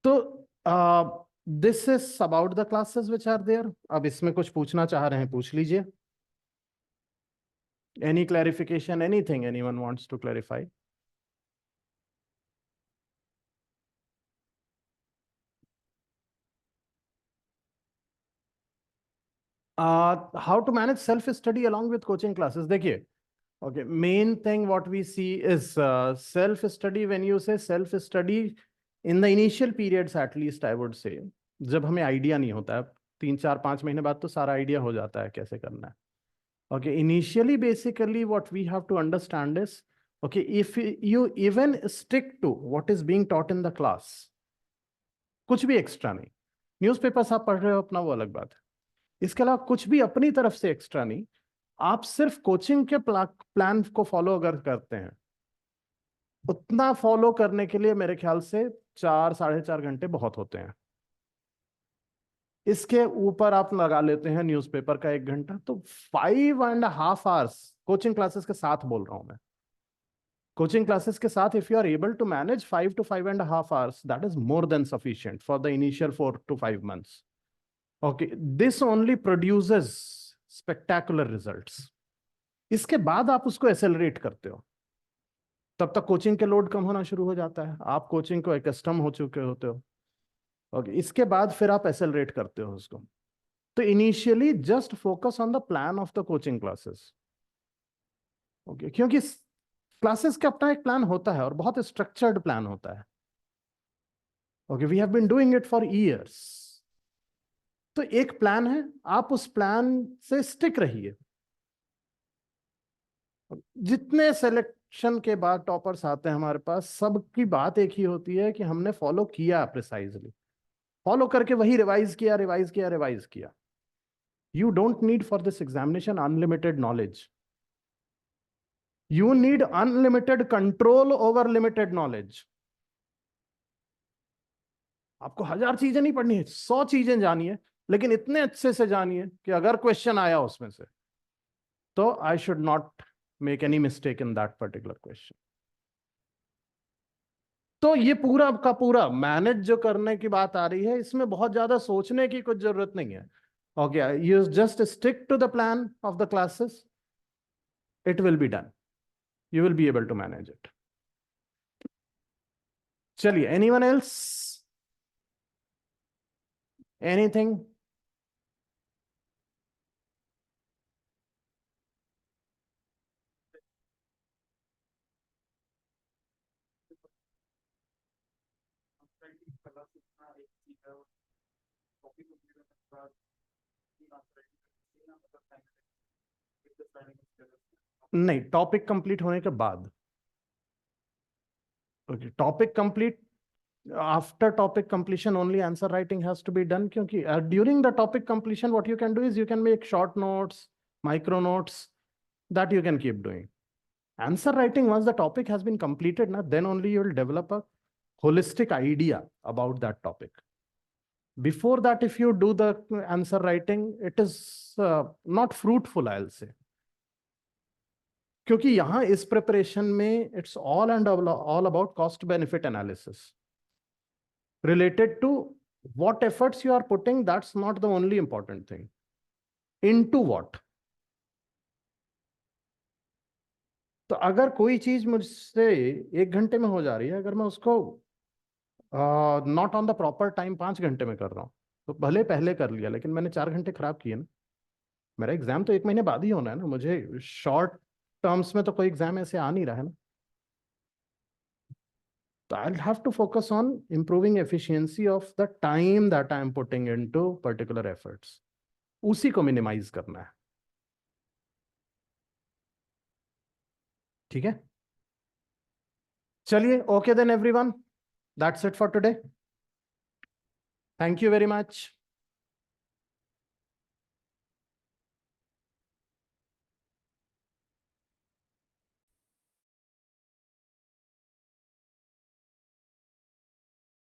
तो this is about the classes which are there. अब इसमें कुछ पूछना चाह रहे हैं पूछ लीजिए। Any clarification, anything anyone wants to clarify? How to manage self study along with coaching classes? देखिए, okay, main thing what we see is self study. When you say self study, in the initial periods at least I would say, जब हमें आइडिया नहीं होता है, 3 4 5 महीने बाद तो सारा आइडिया हो जाता है कैसे करना है. Okay, initially basically what we have to understand is, okay, if you even stick to what is being taught in the class, कुछ भी एक्स्ट्रा नहीं, न्यूज़पेपर्स आप पढ़ रहे हो अपना वो अलग बात है, इसके अलावा कुछ भी अपनी तरफ से एक्स्ट्रा नहीं, आप सिर्फ कोचिंग के प्लान को फॉलो अगर करते हैं, उतना फॉलो करने के लिए मेरे ख्याल से 4 साढ़े 4 घंटे बहुत होते हैं. इसके ऊपर आप लगा लेते हैं न्यूज़पेपर का 1 घंटा, तो 5.5 आवर्स कोचिंग क्लासेस के साथ बोल रहा हूं मैं. कोचिंग क्लासेस के साथ if you are able to manage 5 to 5.5 hours, that is more than sufficient for the initial 4 to 5 months. Okay, this only produces spectacular results. इसके बाद आप उसको एक्सेलरेट करते हो, तब तक कोचिंग के लोड कम होना शुरू हो जाता है, आप कोचिंग को एकस्टम हो चुके होते हो. ओके, इसके बाद फिर आप एक्सेलरेट करते हो उसको. तो initially just focus on the plan of the coaching classes. Okay, क्योंकि क्लासेस का अपना एक प्लान होता है और बहुत स्ट्रक्चर्ड प्लान होता है. Okay, we have been doing it for years. तो एक प्लान है, आप उस प्लान से स्टिक रहिए. जितने सिलेक्शन के बाद टॉपर्स आते हैं हमारे पास, सबकी बात एक ही होती है कि हमने फॉलो किया प्रिसाइजली, फॉलो करके वही रिवाइज किया रिवाइज किया रिवाइज किया. You don't need for this examination unlimited knowledge. You need unlimited control over limited knowledge. आपको 1000 चीजें नहीं पढ़नी है, 100 चीजें जानिए, लेकिन इतने अच्छे से जानिए कि अगर क्वेश्चन आया उसमें से, तो I should not make any mistake in that particular question. तो ये पूरा का पूरा मैनेज जो करने की बात आ रही है, इसमें बहुत ज्यादा सोचने की कुछ जरूरत नहीं है. Okay, you just stick to the plan of the classes, it will be done. You will be able to manage it. चलिए, anyone else? Anything? नहीं, टॉपिक कंप्लीट होने के बाद. Okay, topic complete, after topic completion only answer writing has to be done, क्योंकि during the topic completion what you can do is you can make short notes, micro notes, that you can keep doing. Answer writing, once the topic has been completed, then only you will develop a holistic idea about that topic. Before that, if you do the answer writing, it is not fruitful, I'll say. क्योंकि यहाँ इस प्रिपरेशन में it's all and all about cost benefit analysis related to what efforts you are putting. That's not the only important thing. Into what? तो अगर कोई चीज मुझसे 1 घंटे में हो जा रही है, अगर मैं उसको not on the proper time 5 घंटे में कर रहा हूँ, तो भले पहले कर लिया, लेकिन मैंने 4 घंटे खराब किए ना. मेरा एग्जाम तो 1 महीने बाद ही होना है ना, मुझे शॉर्ट टर्म्स में तो कोई एग्जाम ऐसे आ नहीं रहा है ना. So I'll have to focus on improving efficiency of the time that I am putting into particular efforts. उसी को minimize करना है. ठीक है, चलिए. Okay then everyone, that's it for today. Thank you very much.